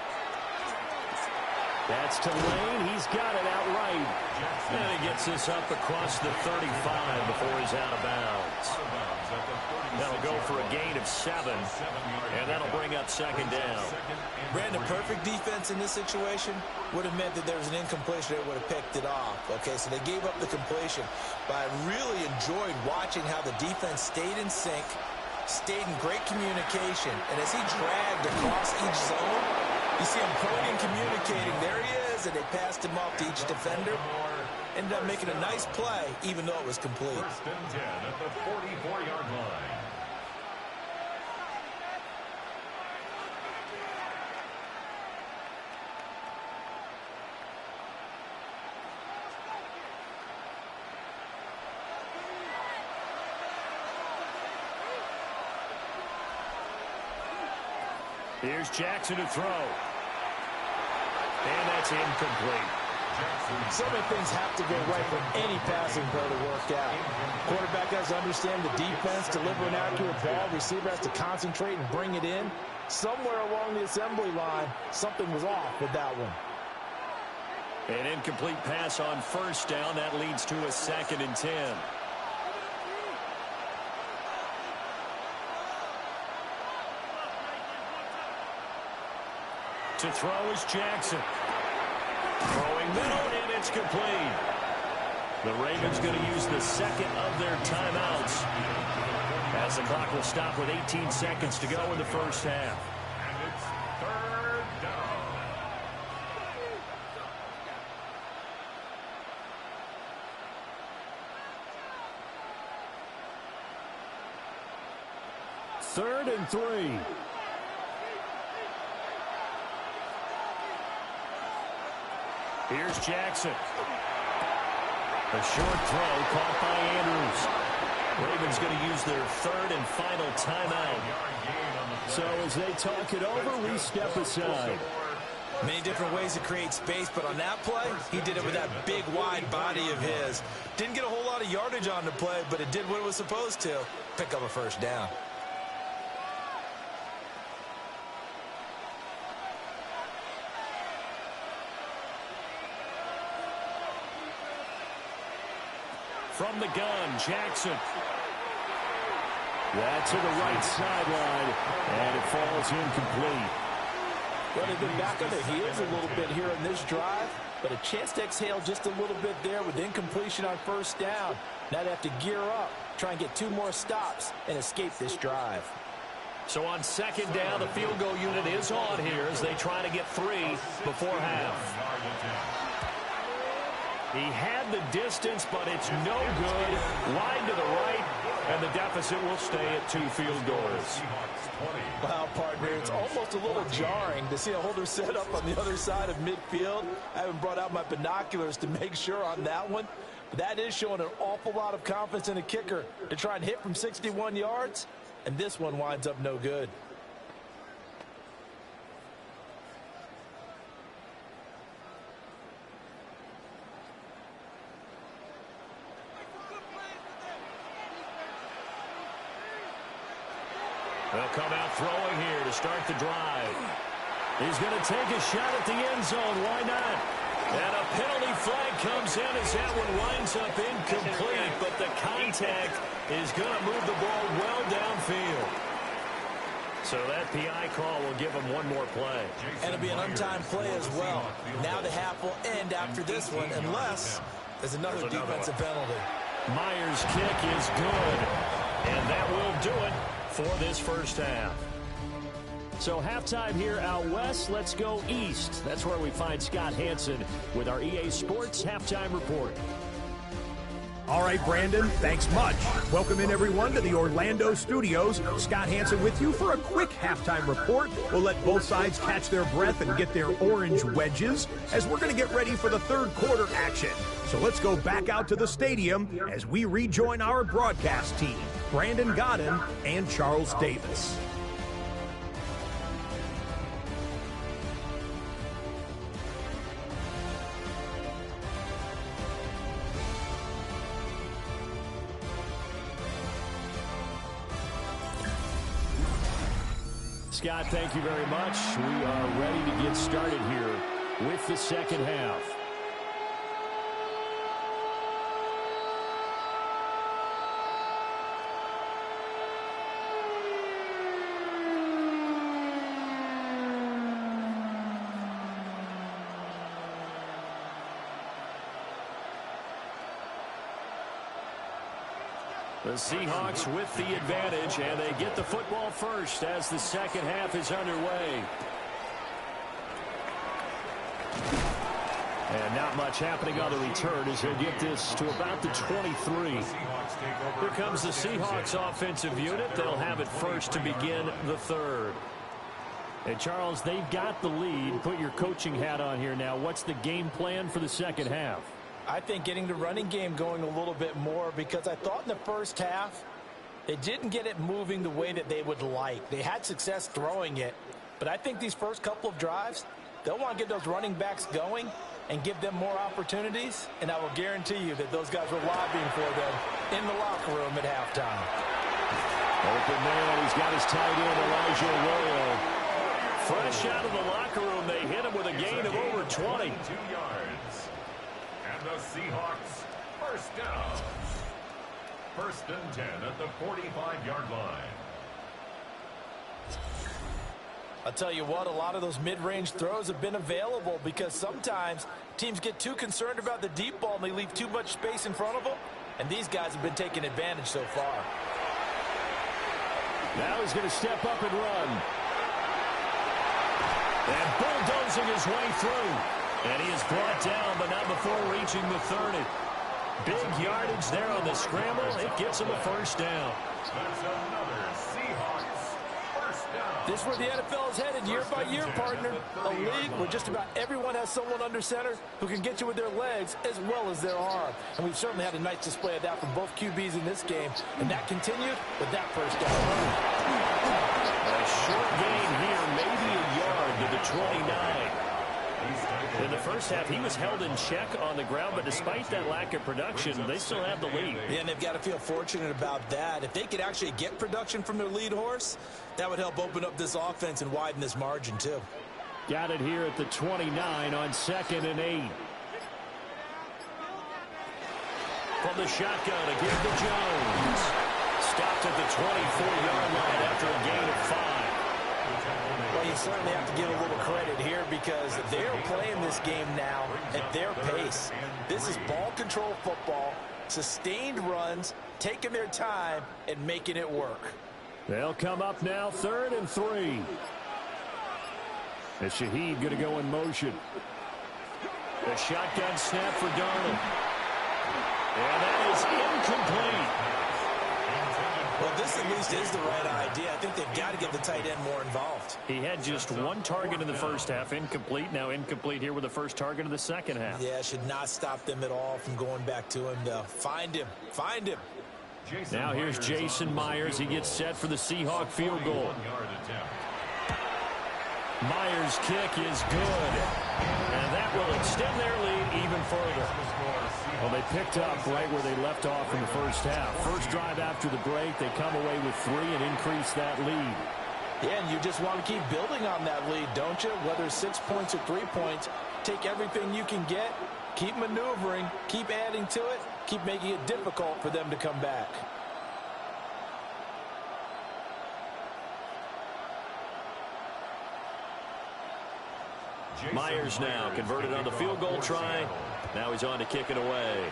That's to Lane. He's got it outright. And he gets this up across the 35 before he's out of bounds. That'll go for a gain of 7. And that'll bring up 2nd down. Brandon, perfect defense in this situation would have meant that there was an incompletion that would have picked it off. Okay, so they gave up the completion. But I really enjoyed watching how the defense stayed in sync, stayed in great communication. And as he dragged across each zone, you see him pointing, communicating. There he is, and they passed him off to each defender. Ended up making a nice play, even though it was complete. 1st and 10 at the 44-yard line. Here's Jackson to throw. And that's incomplete. So many things have to go right for any passing play to work out. Quarterback has to understand the defense, deliver an accurate ball. Receiver has to concentrate and bring it in. Somewhere along the assembly line, something was off with that one. An incomplete pass on 1st down. That leads to a 2nd and 10. To throw is Jackson. Throwing middle, and it's complete. The Ravens going to use the 2nd of their timeouts, as the clock will stop with 18 seconds to go in the first half. And it's 3rd down. Third and 3. Here's Jackson. A short throw caught by Andrews. Ravens going to use their 3rd and final timeout. So as they talk it over, we step aside. Many different ways to create space, but on that play, he did it with that big, wide body of his. Didn't get a whole lot of yardage on the play, but it did what it was supposed to. Pick up a 1st down. From the gun, Jackson. That's to the right sideline, and it falls incomplete. Well, they've been back on their heels a little bit here in this drive, but a chance to exhale just a little bit there with incompletion on 1st down. Now they have to gear up, try and get 2 more stops, and escape this drive. So on 2nd down, the field goal unit is on here as they try to get 3 before half. He had the distance, but it's no good. Wide to the right, and the deficit will stay at 2 field goals. Wow, partner, it's almost a little jarring to see a holder set up on the other side of midfield. I haven't brought out my binoculars to make sure on that one. But that is showing an awful lot of confidence in a kicker to try and hit from 61 yards, and this one winds up no good. They'll come out throwing here to start the drive. He's going to take a shot at the end zone. Why not? And a penalty flag comes in as that one winds up incomplete, but the contact is going to move the ball well downfield. So that PI call will give him one more play. And it'll be an untimed play as well. Now the half will end after this one, unless there's another defensive penalty. Myers' kick is good, and that will do it for this first half. So halftime here out west. Let's go east. That's where we find Scott Hansen with our EA Sports Halftime Report. All right, Brandon, thanks much. Welcome in, everyone, to the Orlando studios. Scott Hansen with you for a quick halftime report. We'll let both sides catch their breath and get their orange wedges as we're going to get ready for the third quarter action. So let's go back out to the stadium as we rejoin our broadcast team, Brandon Godden and Charles Davis. Scott, thank you very much. We are ready to get started here with the second half. The Seahawks with the advantage, and they get the football first as the second half is underway. And not much happening on the return as they get this to about the 23. Here comes the Seahawks offensive unit. They'll have it first to begin the third. And Charles, they've got the lead. Put your coaching hat on here now. What's the game plan for the second half? I think getting the running game going a little bit more, because I thought in the first half they didn't get it moving the way that they would like. They had success throwing it, but I think these first couple of drives, they'll want to get those running backs going and give them more opportunities, and I will guarantee you that those guys were lobbying for them in the locker room at halftime. Open man, he's got his tight end, Elijah Arroyo. Fresh out of the locker room, they hit him with a gain of over 20. 2 yards. And the Seahawks first down. First and 10 at the 45-yard line. I'll tell you what, a lot of those mid-range throws have been available because sometimes teams get too concerned about the deep ball and they leave too much space in front of them, and these guys have been taking advantage so far. Now he's going to step up and run. And bulldozing his way through. And he is brought down, but not before reaching the 30. Big yardage there on the scramble. It gets him a first down. That's another Seahawks first down. This is where the NFL is headed year by year, partner. A league where just about everyone has someone under center who can get you with their legs as well as their arm. And we've certainly had a nice display of that from both QBs in this game. And that continued with that first down. A short gain here, maybe a yard to the 29. In the first half, he was held in check on the ground, but despite that lack of production, they still have the lead. Yeah, and they've got to feel fortunate about that. If they could actually get production from their lead horse, that would help open up this offense and widen this margin, too. Got it here at the 29 on 2nd and 8. From the shotgun, a give to Jones. Stopped at the 24-yard line after a gain of 5. Well, you certainly have to give a little credit here because they're playing this game now at their pace. This is ball control football, sustained runs, taking their time, and making it work. They'll come up now, 3rd and 3. And Shaheed going to go in motion. The shotgun snap for Darnold. And that is incomplete. Well, this at least is the right idea. I think they've got to get the tight end more involved. He had just one target in the first half, incomplete. Now incomplete here with the first target of the second half. Yeah, should not stop them at all from going back to him, though. Find him. Find him. Now here's Jason Myers. He gets set for the Seahawk field goal. Myers' kick is good. And that will extend their lead even further. Well, they picked up right where they left off in the first half. First drive after the break, they come away with 3 and increase that lead. Yeah, and you just want to keep building on that lead, don't you? Whether it's 6 points or 3 points, take everything you can get, keep maneuvering, keep adding to it, keep making it difficult for them to come back. Myers now converted on the field goal try. Now he's on to kick it away.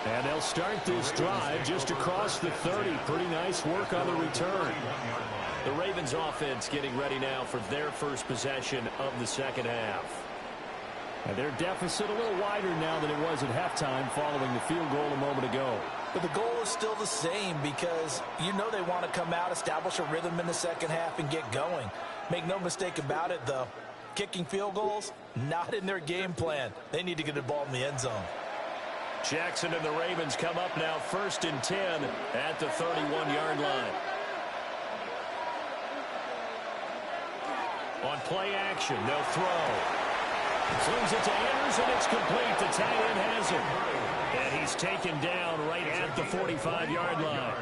And they'll start this drive just across the 30. Pretty nice work on the return. The Ravens offense getting ready now for their first possession of the second half. And their deficit a little wider now than it was at halftime following the field goal a moment ago. But the goal is still the same because you know they want to come out, establish a rhythm in the second half, and get going. Make no mistake about it, though. Kicking field goals, not in their game plan. They need to get the ball in the end zone. Jackson and the Ravens come up now 1st and 10 at the 31-yard line. On play action, they'll throw. Slings it to Andrews, and it's complete. The tight end has it. And he's taken down right at the 45-yard line.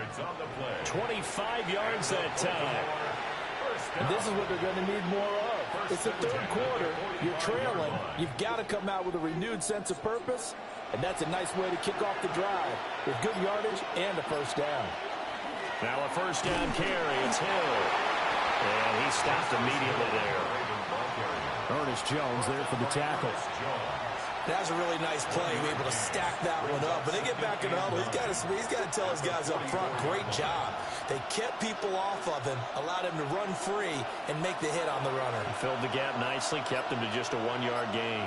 25 yards that time. And this is what they're going to need more of. It's the third quarter. You're trailing. You've got to come out with a renewed sense of purpose. And that's a nice way to kick off the drive with good yardage and a first down. Now a first down carry. It's Hill. And he stopped immediately there. Ernest Jones there for the tackle. That's a really nice play. Be able to stack that one up. But they get back in the huddle. He's got to tell his guys up front, great job. They kept people off of him, allowed him to run free, and make the hit on the runner. He filled the gap nicely, kept him to just a 1-yard gain.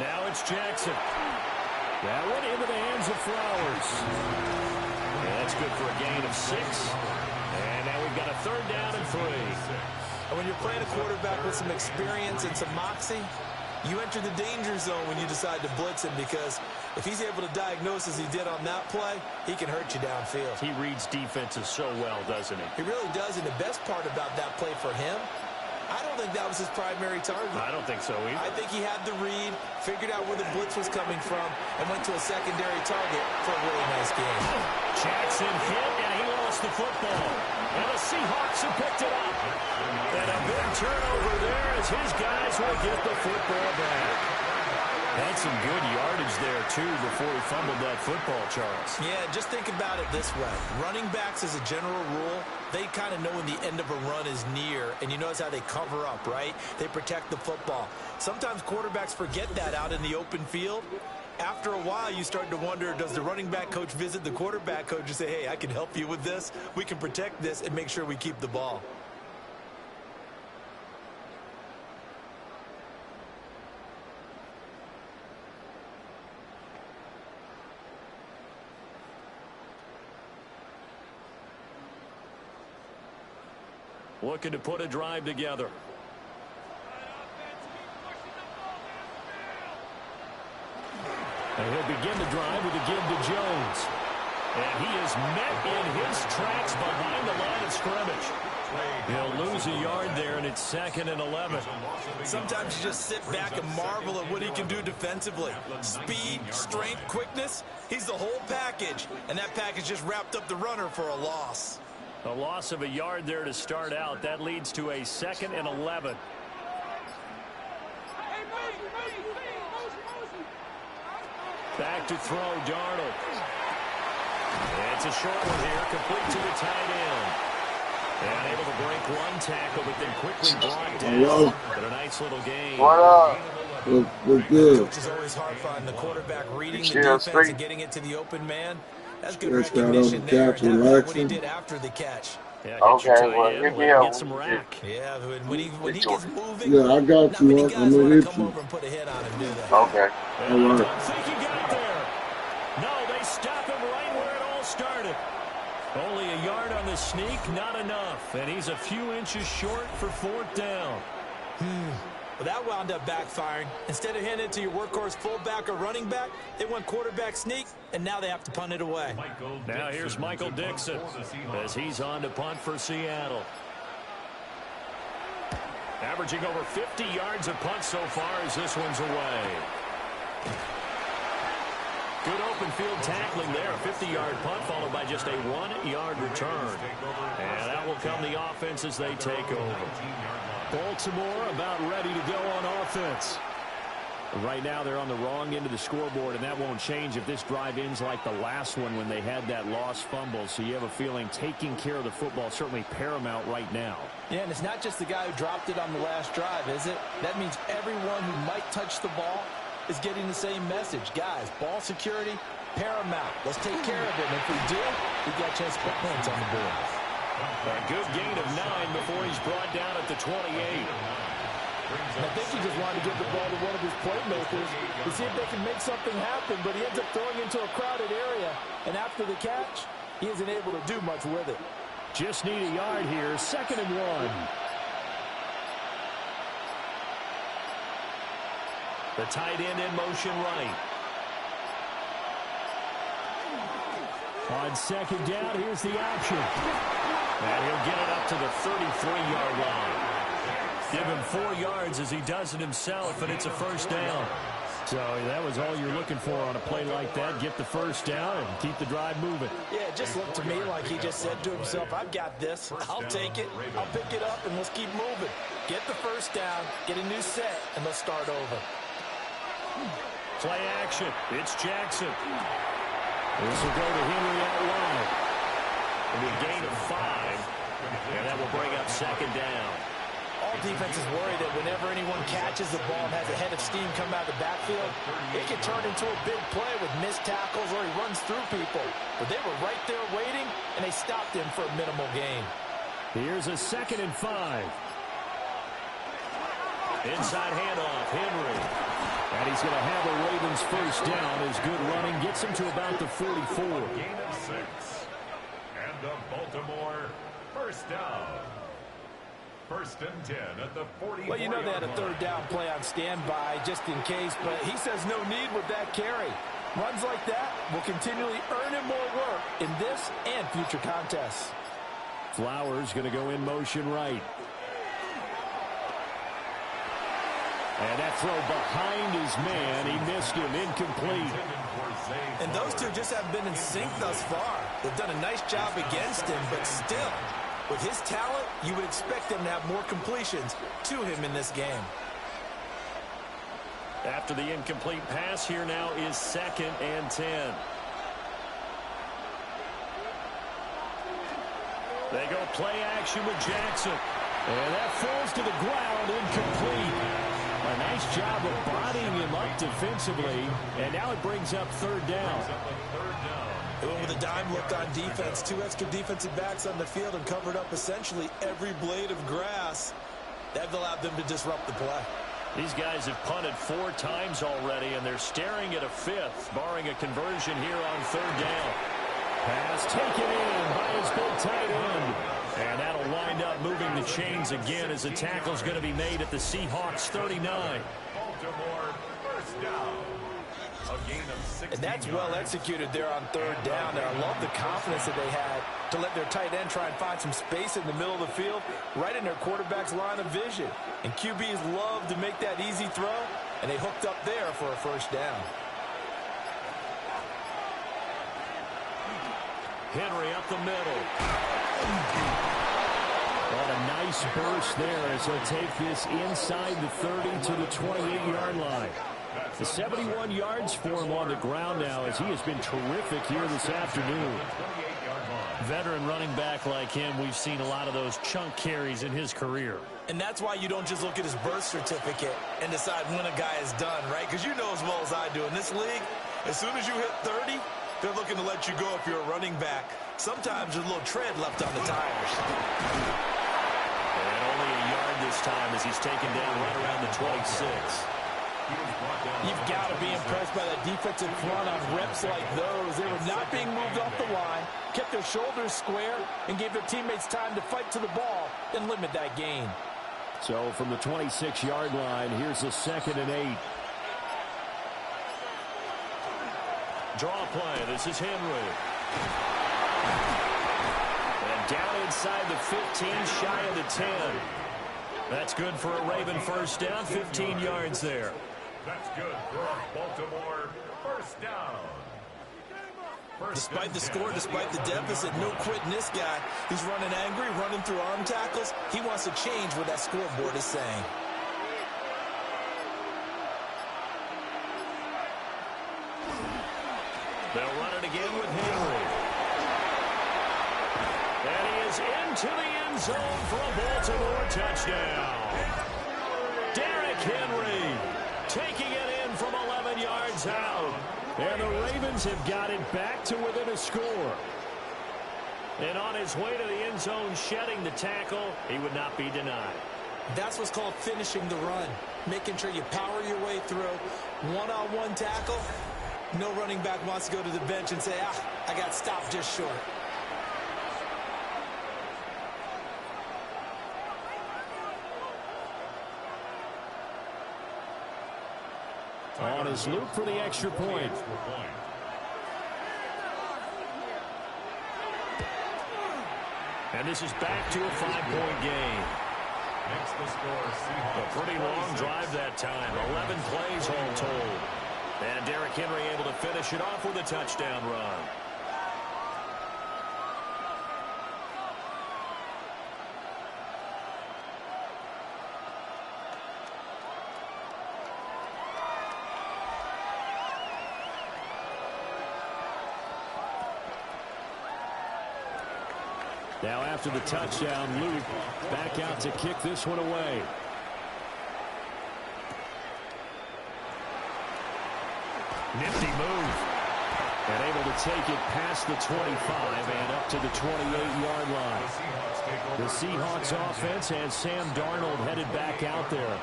Now it's Jackson. That went into the hands of Flowers. And that's good for a gain of 6. And now we've got a third down and 3. And when you're playing a quarterback with some experience and some moxie, you enter the danger zone when you decide to blitz him, because if he's able to diagnose as he did on that play, he can hurt you downfield. He reads defenses so well, doesn't he? He really does, and the best part about that play for him, I don't think that was his primary target. I don't think so either. I think he had the read, figured out where the blitz was coming from, and went to a secondary target for a really nice game. Jackson hit, and he lost the football. And the Seahawks have picked it up. And a big turnover there as his guys will get the football back. Had some good yardage there, too, before he fumbled that football, Charles. Yeah, just think about it this way. Running backs, as a general rule, they kind of know when the end of a run is near, and you notice how they cover up, right? They protect the football. Sometimes quarterbacks forget that out in the open field. After a while, you start to wonder, does the running back coach visit the quarterback coach and say, hey, I can help you with this. We can protect this and make sure we keep the ball. Looking to put a drive together. And he'll begin the drive with a give to Jones. And he is met in his tracks behind the line of scrimmage. He'll lose a yard there, and it's 2nd and 11. Sometimes you just sit back and marvel at what he can do defensively. Speed, strength, quickness. He's the whole package. And that package just wrapped up the runner for a loss. A loss of a yard there to start out. That leads to a 2nd and 11. Back to throw, Darnold. It's a short one here, complete to the tight end. And able to break one tackle, but then quickly brought down. But a nice little game. What up? What's good? Coach is always hard finding the quarterback reading the defense and getting it to the open man. That's good recognition there. That's what he did after the catch. Yeah, okay, well, hit me up. Get some rack. Yeah, when he gets moving, yeah, I got you. not many guys want to come you. over and put a hit on him, do they? Okay. I don't think he got there. No, they stop him right where it all started. Only a yard on the sneak, not enough. And he's a few inches short for 4th down. Well, that wound up backfiring. Instead of handing it to your workhorse fullback or running back, they went quarterback sneak, and now they have to punt it away. Now here's Michael Dixon as he's on to punt for Seattle. Averaging over 50 yards a punt so far as this one's away. Good open field tackling there. A 50-yard punt followed by just a 1-yard return. And that will come the offense as they take over. Baltimore about ready to go on offense. Right now they're on the wrong end of the scoreboard, and that won't change if this drive ends like the last one when they had that lost fumble. So you have a feeling taking care of the football certainly paramount right now. Yeah, and it's not just the guy who dropped it on the last drive, is it? That means everyone who might touch the ball is getting the same message. Guys, ball security, paramount. Let's take care of it. And if we do, we've got a chance to put points on the board. A good gain of 9 before he's brought down at the 28. And I think he just wanted to give the ball to one of his playmakers to see if they can make something happen, but he ends up throwing into a crowded area. And after the catch, he isn't able to do much with it. Just need a yard here. 2nd and 1. The tight end in motion right. On 2nd down, here's the option. And he'll get it up to the 33-yard line. Give him 4 yards as he does it himself, and it's a 1st down. So that was all you're looking for on a play like that. Get the 1st down and keep the drive moving. Yeah, it just looked to me like he just said to himself, I've got this. I'll take it. I'll pick it up, and let's keep moving. Get the 1st down, get a new set, and let's start over. Play action. It's Jackson. This will go to Henry out wide. And a gain of 5. And that will bring up 2nd down. All defenses worry that whenever anyone catches the ball and has a head of steam come out of the backfield, it can turn into a big play with missed tackles or he runs through people. But they were right there waiting, and they stopped him for a minimal gain. Here's a 2nd and 5. Inside handoff, Henry. And he's going to have a Ravens 1st down. His good running gets him to about the 44. Gain of 6. And the Baltimore 1st down. 1st and 10 at the 40. Well, you know they had a 3rd down play on standby just in case, but he says no need with that carry. Runs like that will continually earn him more work in this and future contests. Flowers going to go in motion right. And that throw behind his man. He missed him. Incomplete. And those two just haven't been in sync thus far. They've done a nice job against him, but still, with his talent, you would expect them to have more completions to him in this game. After the incomplete pass, here now is 2nd and 10. They go play action with Jackson. And that falls to the ground, incomplete. A nice job of bodying him up defensively, and now it brings up 3rd down. They went with a dime look on defense. 2 extra defensive backs on the field and covered up essentially every blade of grass. That allowed them to disrupt the play. These guys have punted 4 times already, and they're staring at a 5th, barring a conversion here on 3rd down. Pass taken in by his big tight end. And that'll wind up moving the chains again as the tackle's going to be made at the Seahawks 39. Baltimore 1st down. A gain of 16 And that's well executed there on 3rd down. And I love the confidence that they had to let their tight end try and find some space in the middle of the field, right in their quarterback's line of vision. And QBs love to make that easy throw, and they hooked up there for a 1st down. Henry up the middle. What a nice burst there as he'll take this inside the 30 to the 28-yard line. The 71 yards for him on the ground now as he has been terrific here this afternoon. Veteran running back like him, we've seen a lot of those chunk carries in his career. And that's why you don't just look at his birth certificate and decide when a guy is done, right? Because you know as well as I do, in this league, as soon as you hit 30, they're looking to let you go if you're a running back. Sometimes there's a little tread left on the tires. And only a yard this time as he's taken down right around the 26. You've got to be impressed by that defensive front on reps like those. They were not being moved off the line, kept their shoulders square, and gave their teammates time to fight to the ball and limit that gain. So from the 26-yard line, here's a 2nd and 8. Draw play. This is Henry. And down inside the 15, shy of the 10. That's good for a Raven first down, 15 yards there. That's good for a Baltimore first down. Despite the score, despite the deficit, no quitting this guy. He's running angry, running through arm tackles. He wants to change what that scoreboard is saying. They'll run it again with Henry. And he is into the end zone for a Baltimore touchdown. Derrick Henry taking it in from 11 yards out. And the Ravens have got it back to within a score. And on his way to the end zone, shedding the tackle, he would not be denied. That's what's called finishing the run. Making sure you power your way through. One-on-one tackle. No running back wants to go to the bench and say, I got stopped just short. On his loop for the extra point. And this is back to a 5-point game. Makes the score Seahawks. A pretty long drive that time. 11 plays all told. And Derrick Henry able to finish it off with a touchdown run. Now after the touchdown, Luke back out to kick this one away. Nifty move. And able to take it past the 25 and up to the 28-yard line. The Seahawks offense has Sam Darnold headed back out there.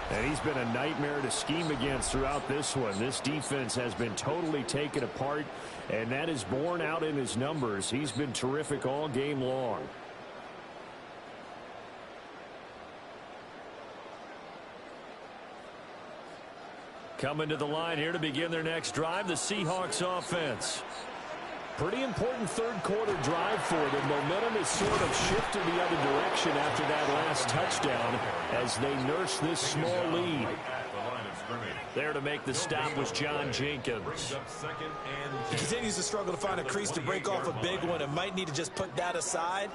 And he's been a nightmare to scheme against throughout this one. This defense has been totally taken apart, and that is borne out in his numbers. He's been terrific all game long. Coming to the line here to begin their next drive, the Seahawks offense. Pretty important third quarter drive for them. Momentum has sort of shifted the other direction after that last touchdown as they nurse this small lead. There to make the stop was John Jenkins. He continues to struggle to find a crease to break off a big one and might need to just put that aside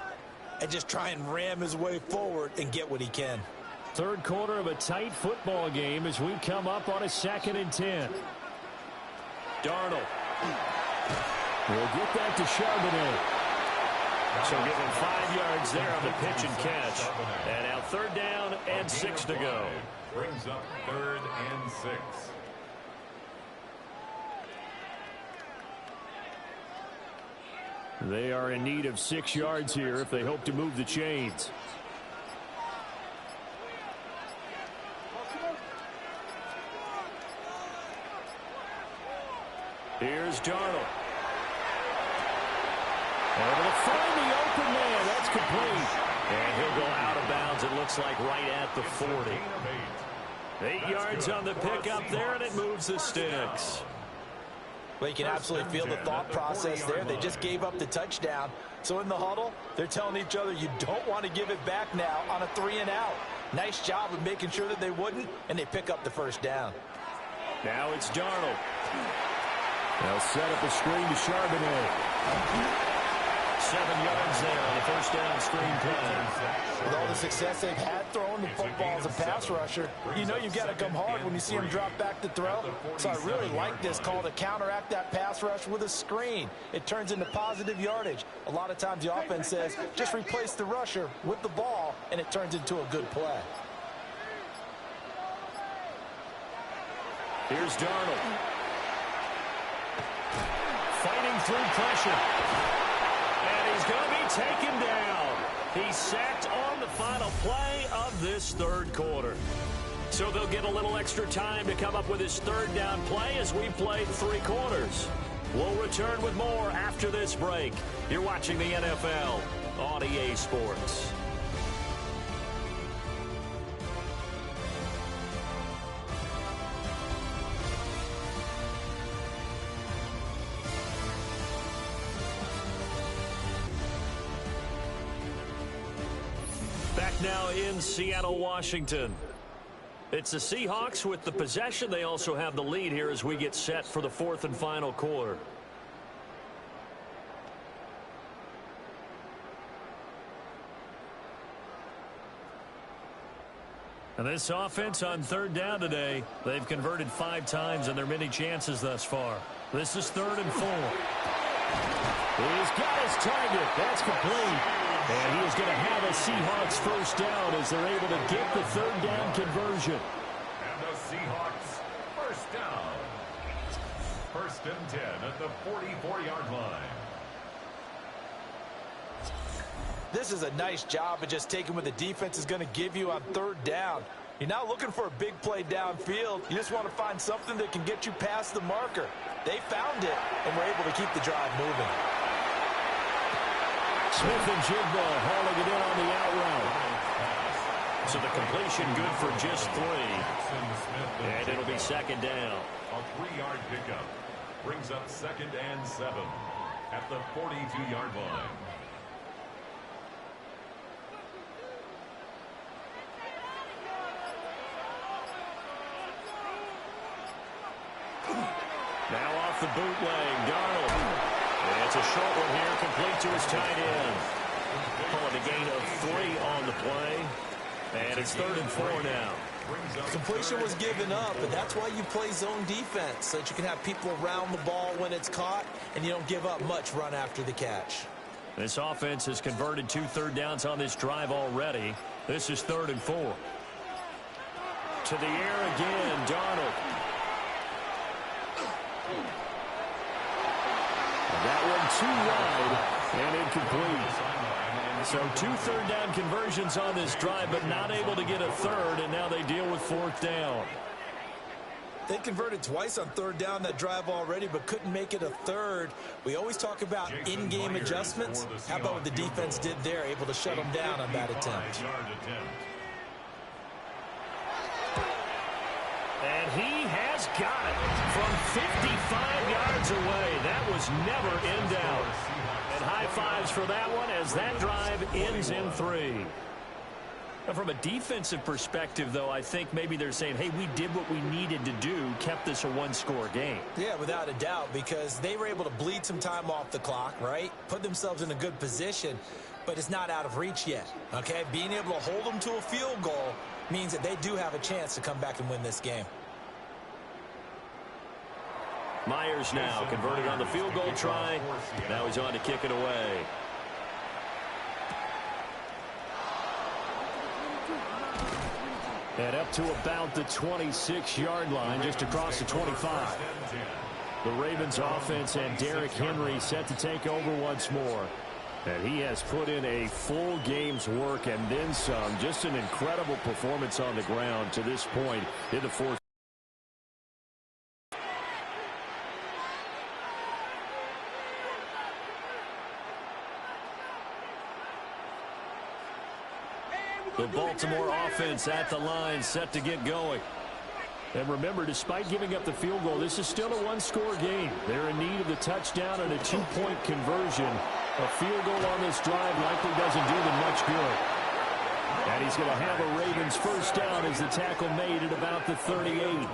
and just try and ram his way forward and get what he can. Third quarter of a tight football game as we come up on a 2nd and 10. Darnold. We'll get that to Charbonnet. So give him 5 yards there on the pitch and catch. And now 3rd down and 6 to go. Brings up 3rd and 6. They are in need of 6 yards here if they hope to move the chains. Here's Darnold. Able to find the open man. That's complete. And he'll go out of bounds, it looks like, right at the 40. 8 yards on the pickup there, and it moves the sticks. Well, you can absolutely feel the thought process there. They just gave up the touchdown. So in the huddle, they're telling each other, you don't want to give it back now on a 3-and-out. Nice job of making sure that they wouldn't, and they pick up the first down. Now it's Darnold. They'll set up a screen to Charbonnet. 7 yards there on the first down screen play. With all the success they've had throwing the football as a pass rusher, you know you've got to come hard when you see them drop back to throw. So I really like this call to counteract that pass rush with a screen. It turns into positive yardage. A lot of times the offense says, just replace the rusher with the ball, and it turns into a good play. Here's Darnold. Fighting through pressure. And he's going to be taken down. He's sacked on the final play of this third quarter. So they'll get a little extra time to come up with his 3rd down play as we played 3 quarters. We'll return with more after this break. You're watching the NFL on EA Sports. now in Seattle, Washington. It's the Seahawks with the possession. They also have the lead here as we get set for the fourth and final quarter. And this offense on third down today, they've converted 5 times in their many chances thus far. This is 3rd and 4. He's got his target. That's complete. And he is going to have a Seahawks first down as they're able to get the 3rd down conversion. And the Seahawks first down. 1st and 10 at the 44-yard line. This is a nice job of just taking what the defense is going to give you on 3rd down. You're not looking for a big play downfield. You just want to find something that can get you past the marker. They found it and were able to keep the drive moving. Smith and Jigba hauling it in on the out route. So the completion good for just 3. And it'll be 2nd down. A 3-yard pickup brings up 2nd and 7 at the 42-yard line. Now off the bootleg, Darnold. And it's a short one here, complete to his tight end. Pulling a gain of 3 on the play. And it's 3rd and 4 now. Completion was given up, but that's why you play zone defense, so that you can have people around the ball when it's caught, and you don't give up much run after the catch. This offense has converted 2 third downs on this drive already. This is 3rd and 4. To the air again, Darnold. That one too wide and incomplete. So 2 third down conversions on this drive, but not able to get a 3rd, and now they deal with 4th down. They converted twice on 3rd down that drive already, but couldn't make it a 3rd. We always talk about in-game adjustments. How about what the defense did there, able to shut them down on that attempt. And he has got it from 55 yards away. That was never in doubt. And high fives for that one as that drive ends in 3. And from a defensive perspective, though, I think maybe they're saying, hey, we did what we needed to do, kept this a 1-score game. Yeah, without a doubt, because they were able to bleed some time off the clock, right? Put themselves in a good position, but it's not out of reach yet, okay? Being able to hold them to a field goal means that they do have a chance to come back and win this game. Myers now converted on the field goal try. Now he's on to kick it away. And up to about the 26-yard line, just across the 25. The Ravens offense and Derrick Henry set to take over once more. And he has put in a full game's work and then some. Just an incredible performance on the ground to this point in the fourth. The Baltimore offense at the line, set to get going. And remember, despite giving up the field goal, this is still a 1-score game. They're in need of the touchdown and a 2-point conversion. A field goal on this drive likely doesn't do them much good. And he's going to have a Ravens first down as the tackle made at about the 38.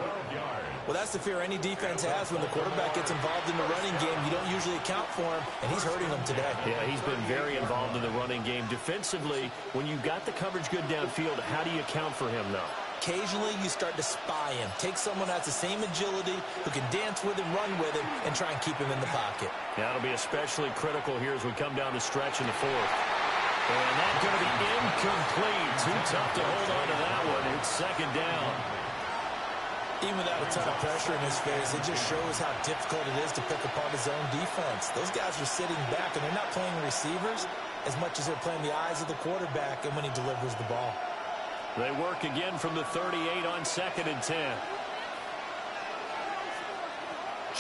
Well, that's the fear any defense has when the quarterback gets involved in the running game. You don't usually account for him, and he's hurting them today. Yeah, he's been very involved in the running game. Defensively, when you've got the coverage good downfield, how do you account for him, though? Occasionally, you start to spy him. Take someone who has the same agility, who can dance with him, run with him, and try and keep him in the pocket. Yeah, it'll be especially critical here as we come down the stretch in the 4th. And that's going to be incomplete. Too tough to hold on to that one. It's 2nd down. Even without a ton of pressure in his face, it just shows how difficult it is to pick apart his own defense. Those guys are sitting back, and they're not playing receivers as much as they're playing the eyes of the quarterback and when he delivers the ball. They work again from the 38 on 2nd and 10.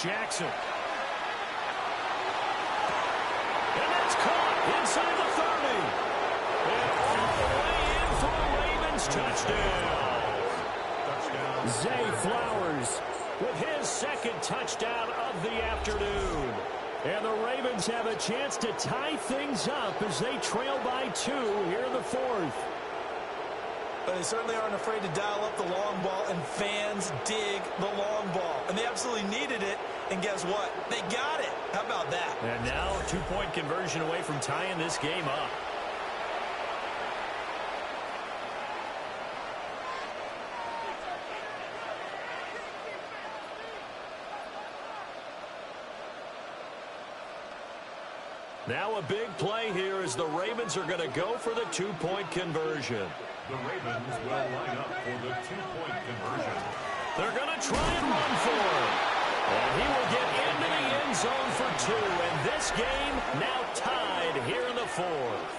Jackson. And that's caught inside the 30. And all the way in for a Ravens touchdown. Zay Flowers with his 2nd touchdown of the afternoon. And the Ravens have a chance to tie things up as they trail by 2 here in the 4th. But they certainly aren't afraid to dial up the long ball, and fans dig the long ball. And they absolutely needed it, and guess what? They got it. How about that? And now a two-point conversion away from tying this game up. Now a big play here as the Ravens are going to go for the two-point conversion. The Ravens will line up for the two-point conversion. They're going to try and run for it. And he will get into the end zone for two. And this game now tied here in the fourth.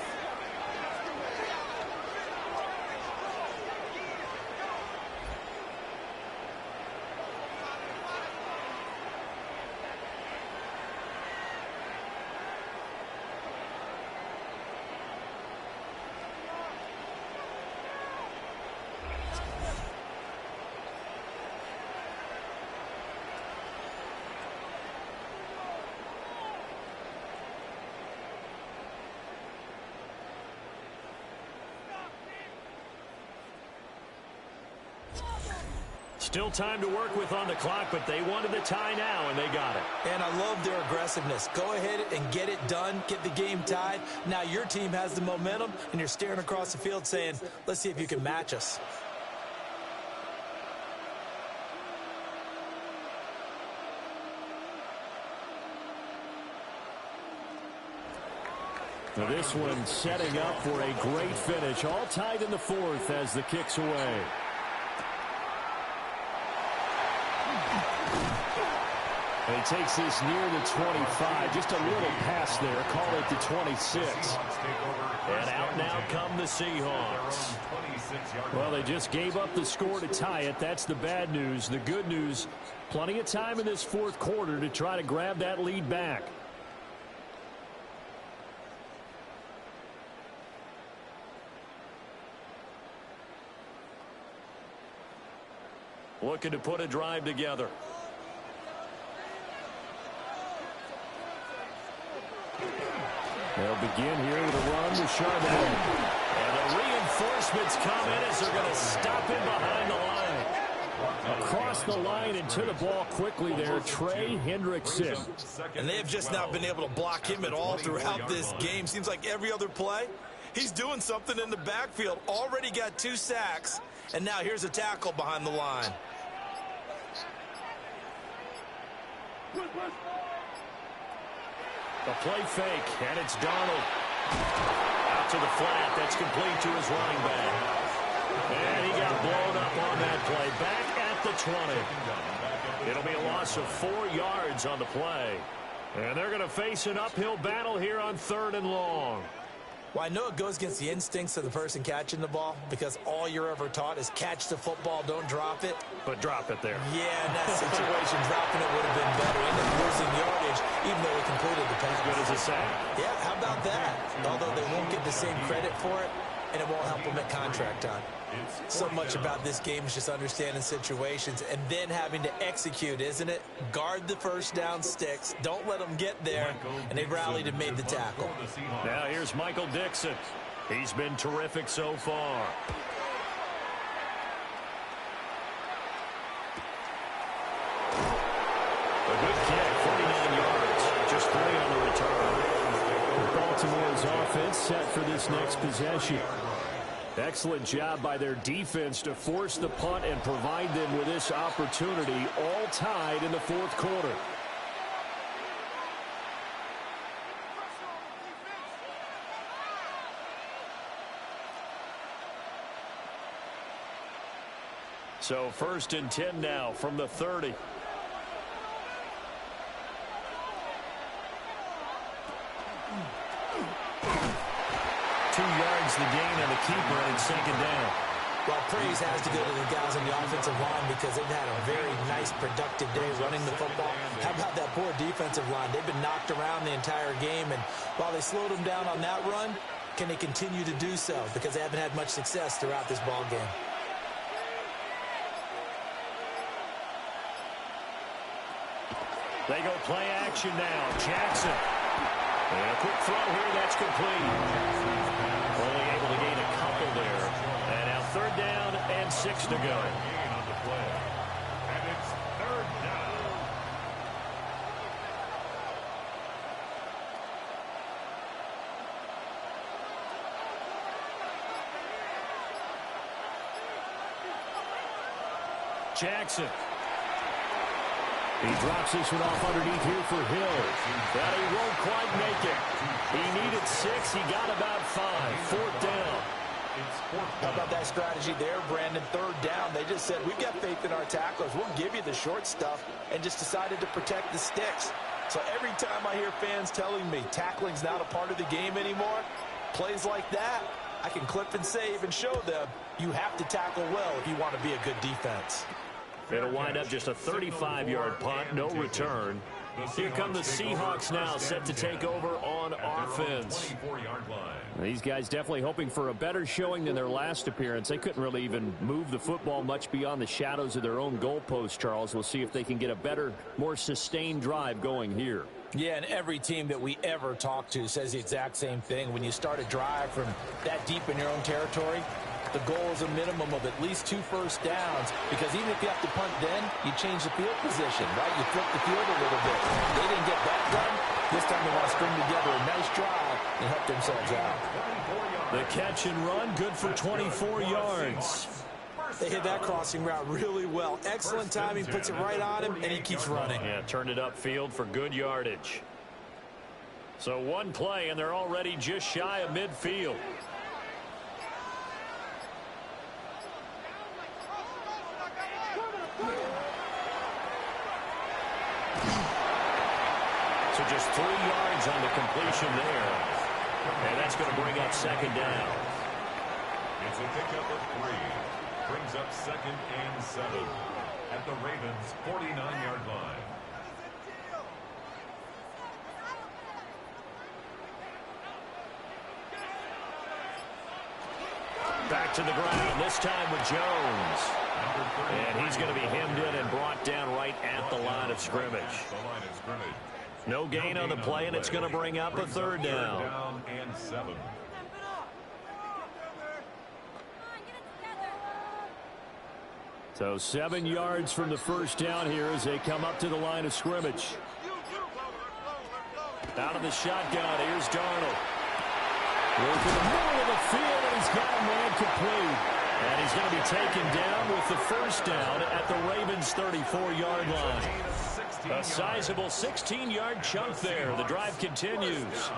Still time to work with on the clock, but they wanted the tie now, and they got it. And I love their aggressiveness. Go ahead and get it done, get the game tied. Now your team has the momentum, and you're staring across the field saying, let's see if you can match us. Now this one setting up for a great finish. All tied in the fourth as the kick's away. And he takes this near the 25. Just a little pass there. Call it the 26. And out now come the Seahawks. Well, they just gave up the score to tie it. That's the bad news. The good news, plenty of time in this fourth quarter to try to grab that lead back. Looking to put a drive together. They'll begin here with a run to Charbonnet. And the reinforcements come in as they're going to stop him behind the line. Across the line and to the ball quickly there, Trey Hendrickson. And they have just not been able to block him at all throughout this game. Seems like every other play, he's doing something in the backfield. Already got 2 sacks, and now here's a tackle behind the line. The play fake, and it's Donald. Out to the flat, that's complete to his running back. And he got blown up on that play. Back at the 20. It'll be a loss of 4 yards on the play. And they're going to face an uphill battle here on 3rd and long. Well, I know it goes against the instincts of the person catching the ball because all you're ever taught is catch the football, don't drop it. But drop it there. Yeah, in that situation, dropping it would have been better. Ended up losing yardage, even though he completed the pass. Good as a sack. Yeah, how about that? Although they won't get the same credit for it, and it won't help them at contract time. So much about this game is just understanding situations and then having to execute, isn't it? Guard the first down sticks. Don't let them get there. And they rallied and made the tackle. Now here's Michael Dixon. He's been terrific so far. A good kick, 49 yards. Just 3 on the return. Baltimore's offense set for this next possession. Excellent job by their defense to force the punt and provide them with this opportunity, all tied in the fourth quarter. So 1st and 10 now from the 30. The gain and the keeper, and it's 2nd down. Well, praise has to go to the guys on the offensive line because they've had a very nice, productive day running the football. How about that poor defensive line? They've been knocked around the entire game, and while they slowed them down on that run, can they continue to do so? Because they haven't had much success throughout this ball game. They go play action now. Jackson. And a quick throw here, that's complete. Only able to gain a couple there. And now 3rd down 6 to go. Gain on the play. And it's third down. Jackson. He drops this one off underneath here for Hill. But he won't quite make it. He needed 6. He got about 5. Fourth down. How about that strategy there, Brandon? Third down. They just said, we've got faith in our tacklers. We'll give you the short stuff, and just decided to protect the sticks. So every time I hear fans telling me tackling's not a part of the game anymore, plays like that, I can clip and save and show them you have to tackle well if you want to be a good defense. It'll wind up just a 35-yard punt, no return. Here come the Seahawks now, set to take over on offense. These guys definitely hoping for a better showing than their last appearance. They couldn't really even move the football much beyond the shadows of their own goalpost, Charles. We'll see if they can get a better, more sustained drive going here. Yeah, and every team that we ever talk to says the exact same thing. When you start a drive from that deep in your own territory, the goal is a minimum of at least 2 first downs, because even if you have to punt then, you change the field position, right? You flip the field a little bit. They didn't get that done. This time they want to string together a nice drive and help themselves out. The catch and run, good for 24 yards. They hit that crossing route really well. Excellent timing, puts it right on him, and he keeps running. Yeah, turned it upfield for good yardage. So one play, and they're already just shy of midfield. So just 3 yards on the completion there. And that's going to bring up second down. It's a pickup of 3. Brings up 2nd and 7 at the Ravens' 49-yard line. Back to the ground, this time with Jones. And he's going to be hemmed in and brought down right at the line of scrimmage. No gain on the play, and it's going to bring up a third down. And 7. So 7 yards from the first down here as they come up to the line of scrimmage. Out of the shotgun, here's Darnold. Look in the middle of the field, and he's got a man complete. And he's going to be taken down with the first down at the Ravens' 34-yard line. A sizable 16-yard chunk there. The drive continues.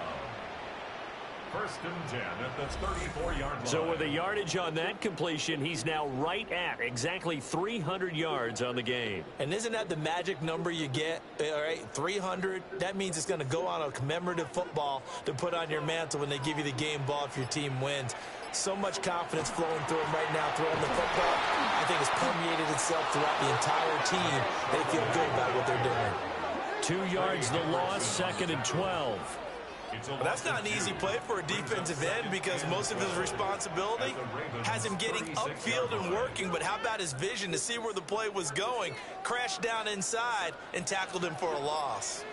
1st and 10 at the 34-yard line. So with the yardage on that completion, he's now right at exactly 300 yards on the game. And isn't that the magic number you get? All right, 300. That means it's going to go on a commemorative football to put on your mantle when they give you the game ball if your team wins. So much confidence flowing through him right now, throwing the football. I think it's permeated itself throughout the entire team. They feel good about what they're doing. 2 yards the loss, 2nd and 12. But that's not an easy play for a defensive end, because most of his responsibility has him getting upfield and working. But how about his vision to see where the play was going, crashed down inside, and tackled him for a loss.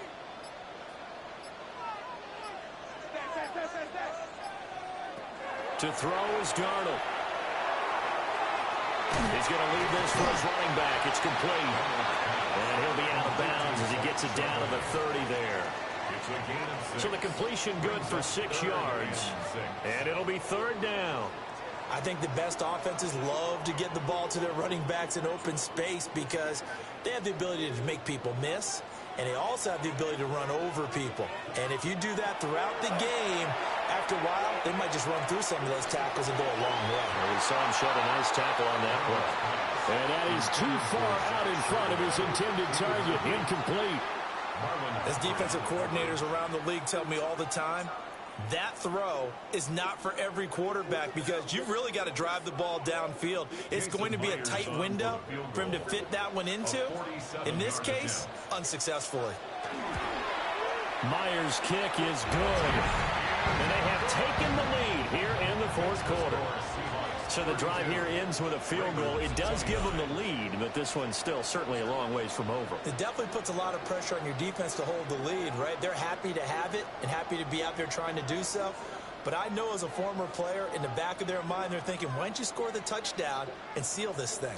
To throw is Darnold. He's going to leave this for his running back. It's complete. And he'll be out of bounds as he gets it down to the 30 there. So the completion good for 6 yards. And it'll be third down. I think the best offenses love to get the ball to their running backs in open space, because they have the ability to make people miss, and they also have the ability to run over people. And if you do that throughout the game, after a while, they might just run through some of those tackles and go a long way. We saw him shed a nice tackle on that play. And that is too far out in front of his intended target. Incomplete. As defensive coordinators around the league tell me all the time, that throw is not for every quarterback, because you've really got to drive the ball downfield. It's going to be a tight window for him to fit that one into. In this case, unsuccessfully. Myers' kick is good. And they have taken the lead here in the fourth quarter. So the drive here ends with a field goal. It does give them the lead, but this one's still certainly a long ways from over. It definitely puts a lot of pressure on your defense to hold the lead, right? They're happy to have it and happy to be out there trying to do so. But I know as a former player, in the back of their mind, they're thinking, why don't you score the touchdown and seal this thing?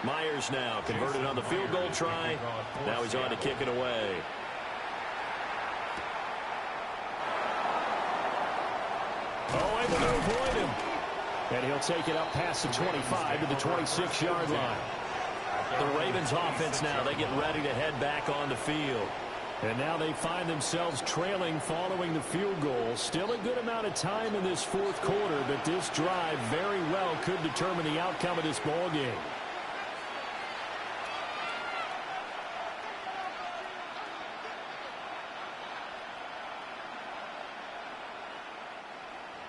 Myers now converted on the field goal try. Now he's on to kick it away. Oh, able to avoid him. And he'll take it up past the 25 to the 26-yard line. The Ravens offense now, they get ready to head back on the field. And now they find themselves trailing following the field goal. Still a good amount of time in this fourth quarter, but this drive very well could determine the outcome of this ball game.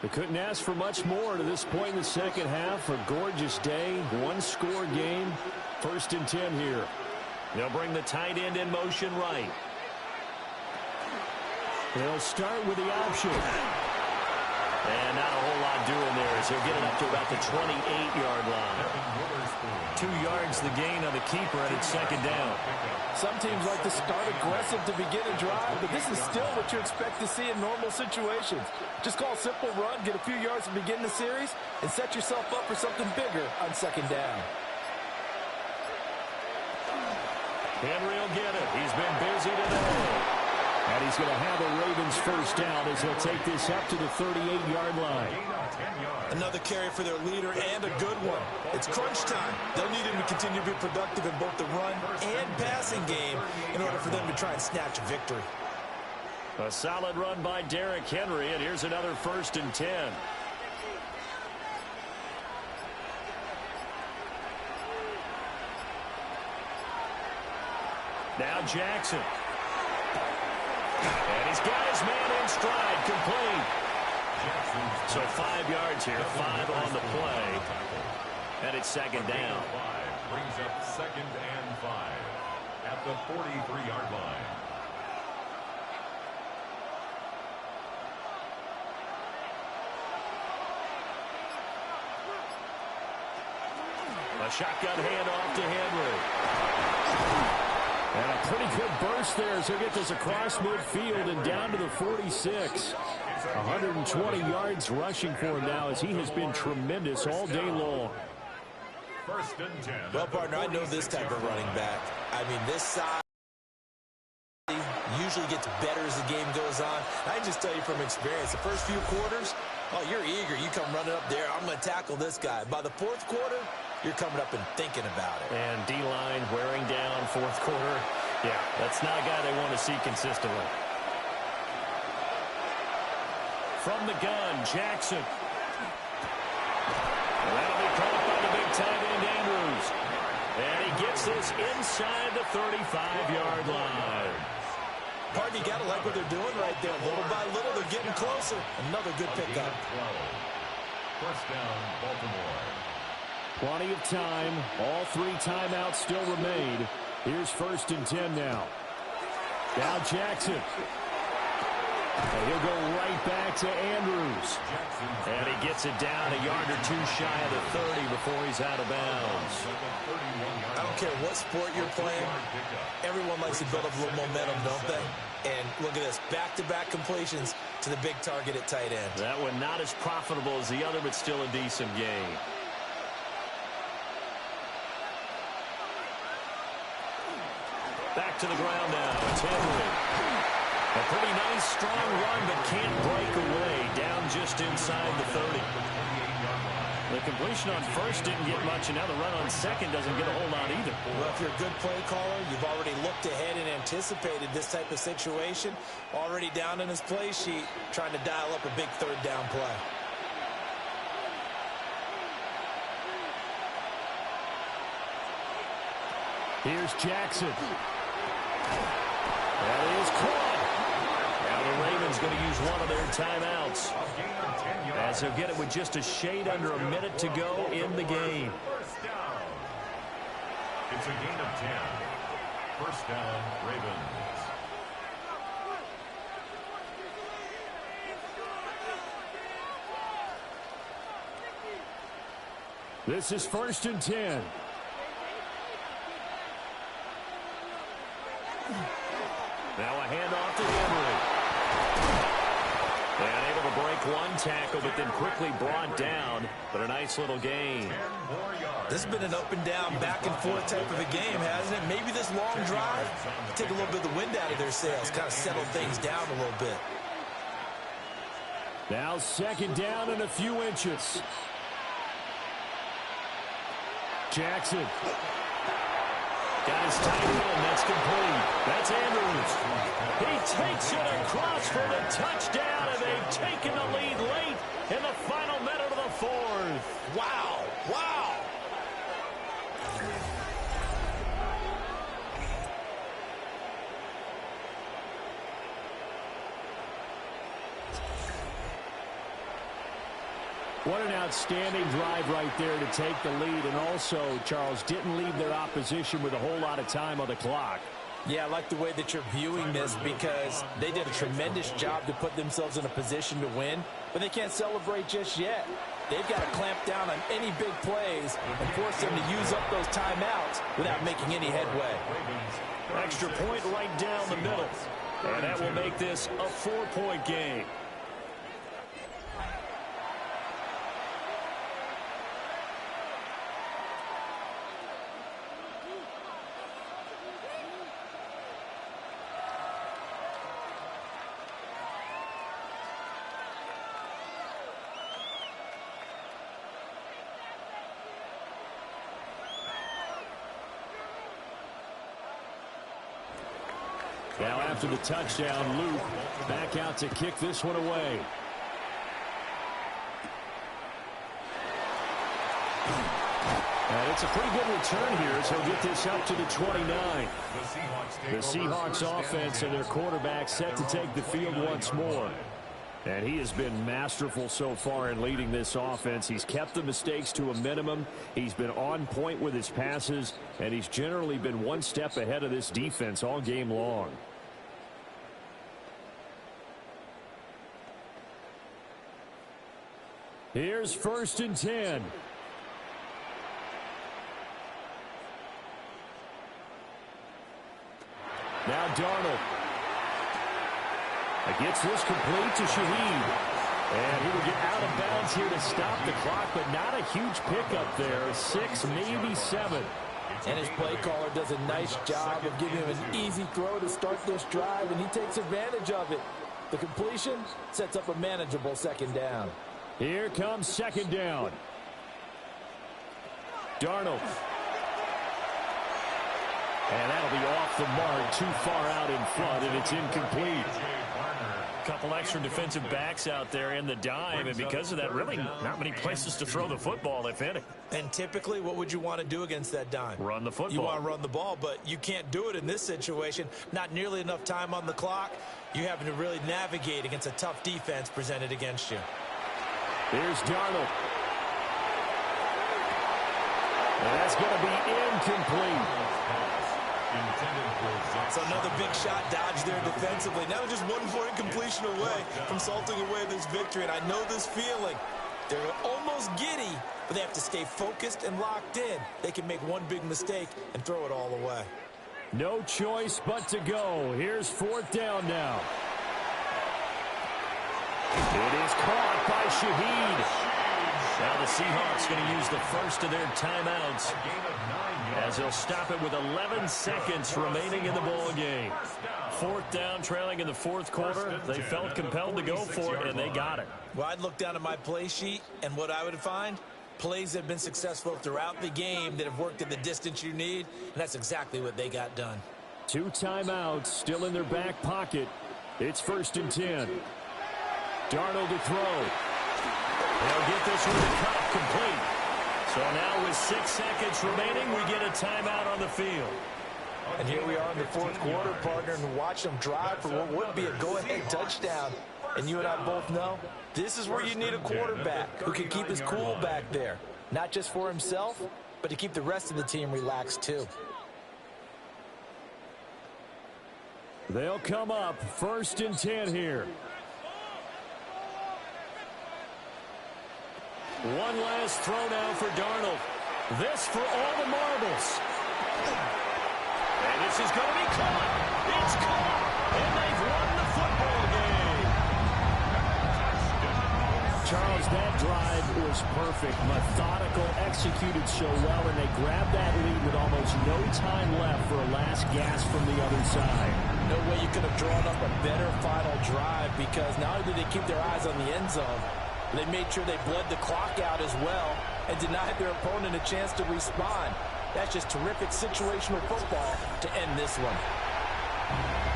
They couldn't ask for much more to this point in the second half. A gorgeous day, one-score game. 1st and 10 here. They'll bring the tight end in motion right. They'll start with the option. And not a whole lot doing there as he'll get it up to about the 28-yard line. 2 yards the gain on the keeper, and it's 2nd down. Some teams like to start aggressive to begin a drive, but this is still what you expect to see in normal situations. Just call a simple run, get a few yards to begin the series, and set yourself up for something bigger on 2nd down. Henry will get it. He's been busy today. And he's going to have a Ravens first down as he'll take this up to the 38-yard line. Another carry for their leader and a good one. It's crunch time. They'll need him to continue to be productive in both the run and passing game in order for them to try and snatch a victory. A solid run by Derrick Henry, and here's another 1st and 10. Now Jackson. And he's got his man in stride, complete. So 5 yards here, 5 on the play. And it's 2nd down. Brings up 2nd and 5 at the 43-yard line. A shotgun handoff to Henry. And a pretty good burst there as he'll get this across midfield and down to the 46. 120 yards rushing for him now as he has been tremendous all day long. 1st and 10. Well, partner, I know this type of running back. I mean, this side usually gets better as the game goes on. I just tell you from experience, the first few quarters, oh, you're eager. You come running up there. I'm going to tackle this guy. By the 4th quarter, you're coming up and thinking about it. And D-line wearing down 4th quarter. Yeah, that's not a guy they want to see consistently. From the gun, Jackson. And that'll be caught by the big tight end, Andrews. And he gets this inside the 35-yard line. Partner, you got to like what they're doing right there. Little by little, they're getting closer. Another good pickup. 1st down, Baltimore. Plenty of time. All 3 timeouts still remain. Here's 1st and 10 now. Now Jackson. And he'll go right back to Andrews. And he gets it down a yard or 2 shy of the 30 before he's out of bounds. I don't care what sport you're playing. Everyone likes to build up a little momentum, don't they? And look at this, back-to-back completions to the big target at tight end. That one not as profitable as the other, but still a decent game. Back to the ground now. It's Henry. A pretty nice, strong run, but can't break away. Down just inside the 30. The completion on 1st didn't get much, and now the run on 2nd doesn't get a whole lot either. Well, if you're a good play caller, you've already looked ahead and anticipated this type of situation. Already down in his play sheet, trying to dial up a big 3rd down play. Here's Jackson. That is caught. Now the Ravens going to use one of their timeouts, as they'll get it with just a shade under a minute to go in the game. 1st down. It's a gain of 10. 1st down, Ravens. This is 1st and 10. Now a handoff to Emery. And able to break one tackle, but then quickly brought down. But a nice little gain. This has been an up and down, back and forth type of a game, hasn't it? Maybe this long drive take a little bit of the wind out of their sails, kind of settle things down a little bit. Now 2nd down and a few inches. Jackson. Got his tight end. That's complete. That's Andrews. He takes it across for the touchdown, and they've taken the lead late in the final minute of the 4th. Wow. Wow. What an outstanding drive right there to take the lead. And also, Charles, didn't leave their opposition with a whole lot of time on the clock. Yeah, I like the way that you're viewing this because they did a tremendous job to put themselves in a position to win, but they can't celebrate just yet. They've got to clamp down on any big plays and force them to use up those timeouts without making any headway. Extra point right down the middle. And that will make this a 4-point game. Now after the touchdown, Luke back out to kick this one away. And it's a pretty good return here, so he'll get this up to the 29. The Seahawks offense and their quarterback set to take the field once more. And he has been masterful so far in leading this offense. He's kept the mistakes to a minimum. He's been on point with his passes, and he's generally been one step ahead of this defense all game long. Here's 1st and 10. Now Darnold. Gets this complete to Shaheed. And he will get out of bounds here to stop the clock, but not a huge pickup there. 6, maybe 7. And his play caller does a nice job of giving him an easy throw to start this drive, and he takes advantage of it. The completion sets up a manageable 2nd down. Here comes 2nd down. Darnold. And that'll be off the mark, too far out in front, and it's incomplete. Couple extra defensive backs out there in the dime, and because of that, really not many places to throw the football, if any. And typically, what would you want to do against that dime? Run the football. You want to run the ball, but you can't do it in this situation. Not nearly enough time on the clock. You're having to really navigate against a tough defense presented against you. Here's Darnold. And that's going to be incomplete. So another big shot dodged there defensively. Now they're just one more incompletion away from salting away this victory. And I know this feeling. They're almost giddy, but they have to stay focused and locked in. They can make one big mistake and throw it all away. No choice but to go. Here's 4th down now. It is caught by Shaheed. Now the Seahawks going to use the first of their timeouts as they'll stop it with 11 seconds remaining in the ball game. 4th down, trailing in the 4th quarter. They felt compelled to go for it, and they got it. Well, I'd look down at my play sheet, and what I would find, plays that have been successful throughout the game that have worked at the distance you need, and that's exactly what they got done. 2 timeouts still in their back pocket. It's 1st and 10. Darnold to throw. They'll get this one to cut complete. So now with 6 seconds remaining, we get a timeout on the field. And here we are in the 4th quarter, partner, and watch them drive for what would be a go-ahead touchdown. And you and I both know this is where you need a quarterback who can keep his cool back there. Not just for himself, but to keep the rest of the team relaxed too. They'll come up 1st and 10 here. One last throw now for Darnold. This for all the marbles. And this is going to be caught. It's caught. And they've won the football game. Charles, that drive was perfect. Methodical, executed so well, and they grabbed that lead with almost no time left for a last gasp from the other side. No way you could have drawn up a better final drive, because not only did they keep their eyes on the end zone, they made sure they bled the clock out as well and denied their opponent a chance to respond. That's just terrific situational football to end this one.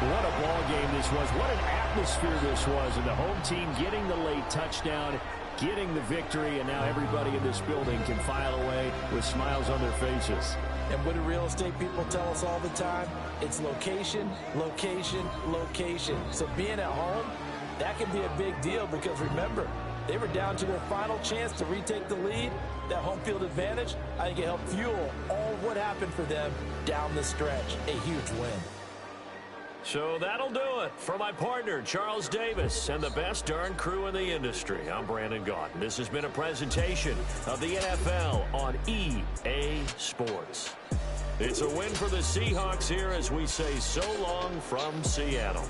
What a ball game this was. What an atmosphere this was. And the home team getting the late touchdown, getting the victory, and now everybody in this building can file away with smiles on their faces. And what do real estate people tell us all the time? It's location, location, location. So being at home, that can be a big deal, because remember, they were down to their final chance to retake the lead. That home field advantage, I think it helped fuel all what happened for them down the stretch. A huge win. So that'll do it for my partner, Charles Davis, and the best darn crew in the industry. I'm Brandon Gaudin. This has been a presentation of the NFL on EA Sports. It's a win for the Seahawks here as we say so long from Seattle.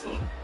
Yo.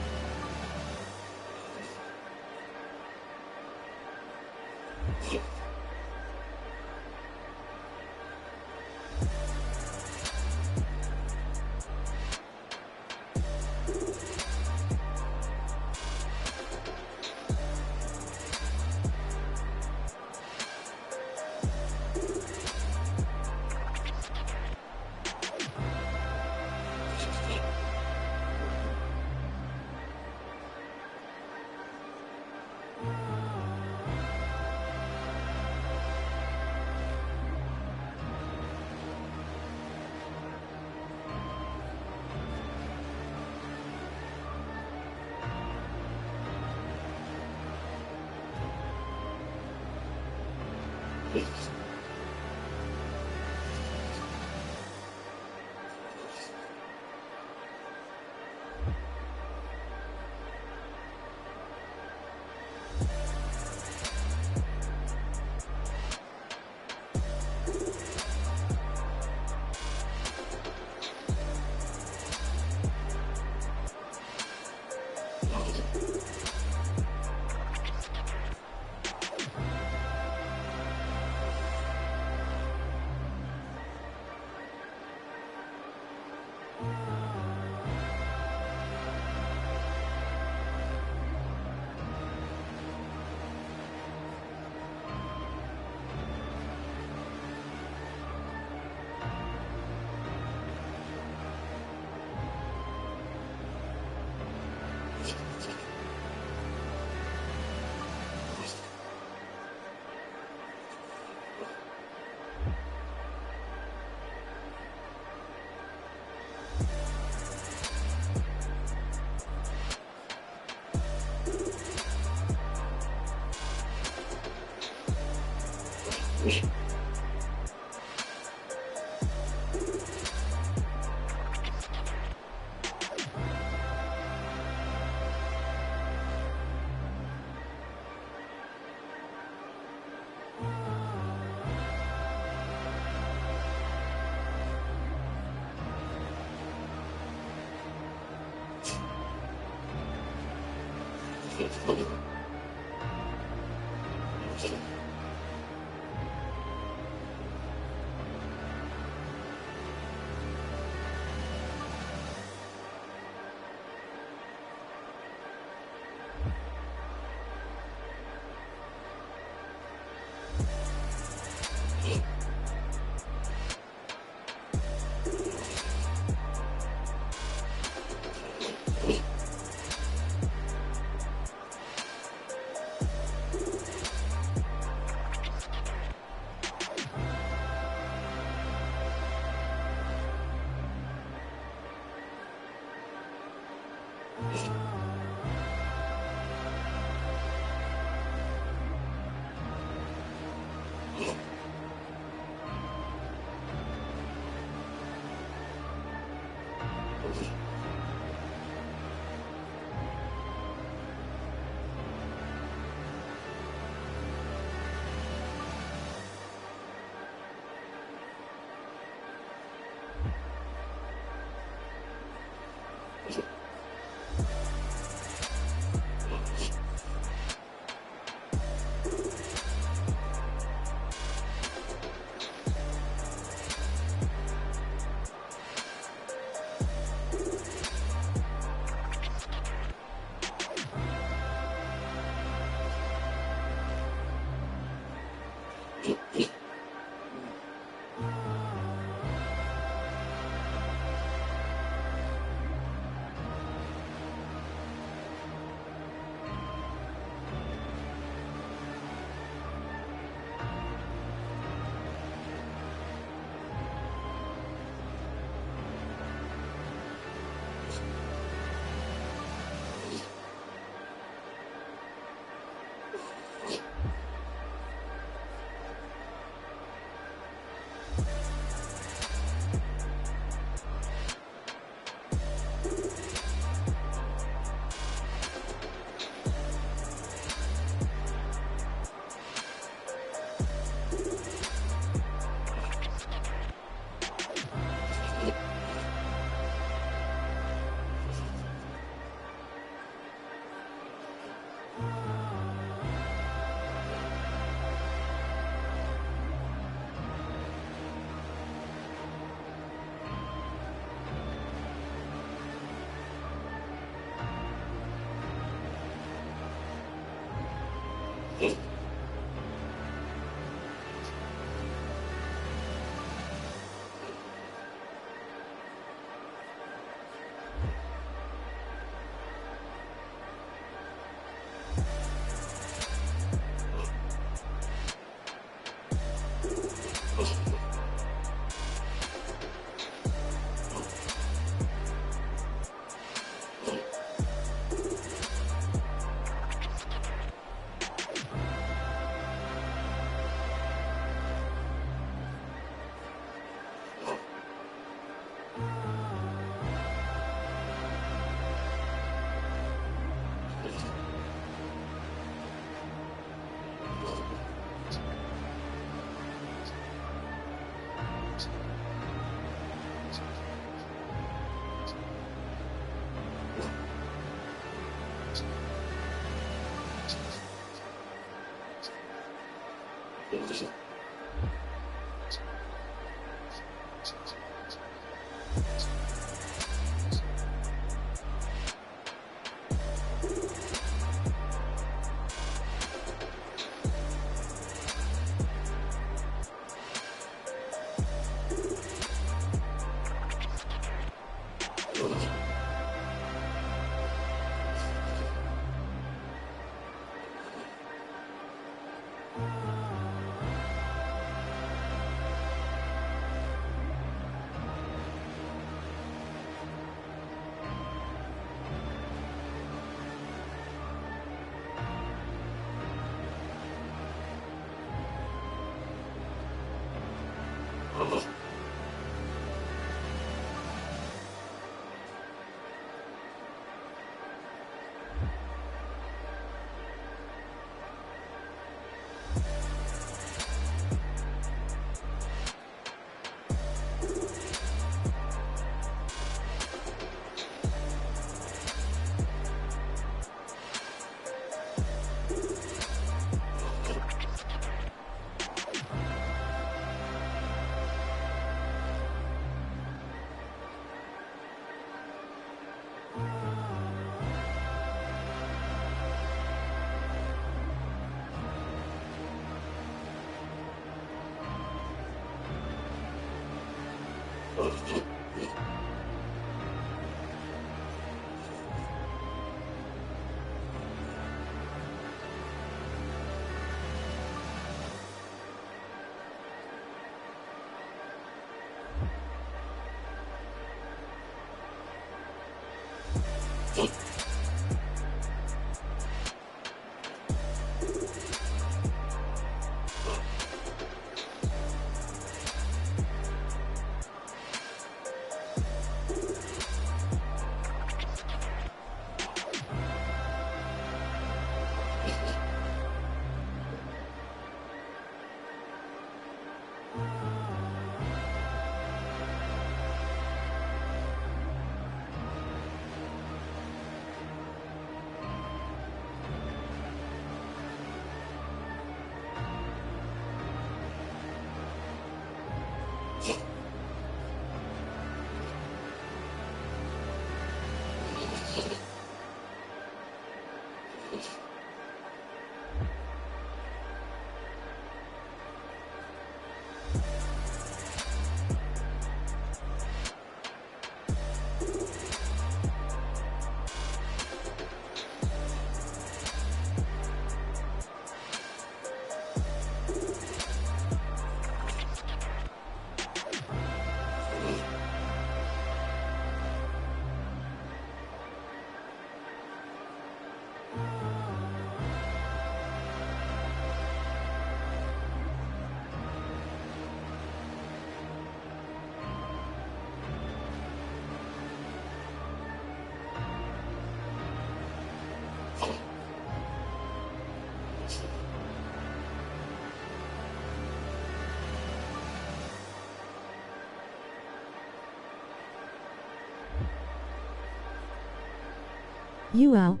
You out.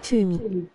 2.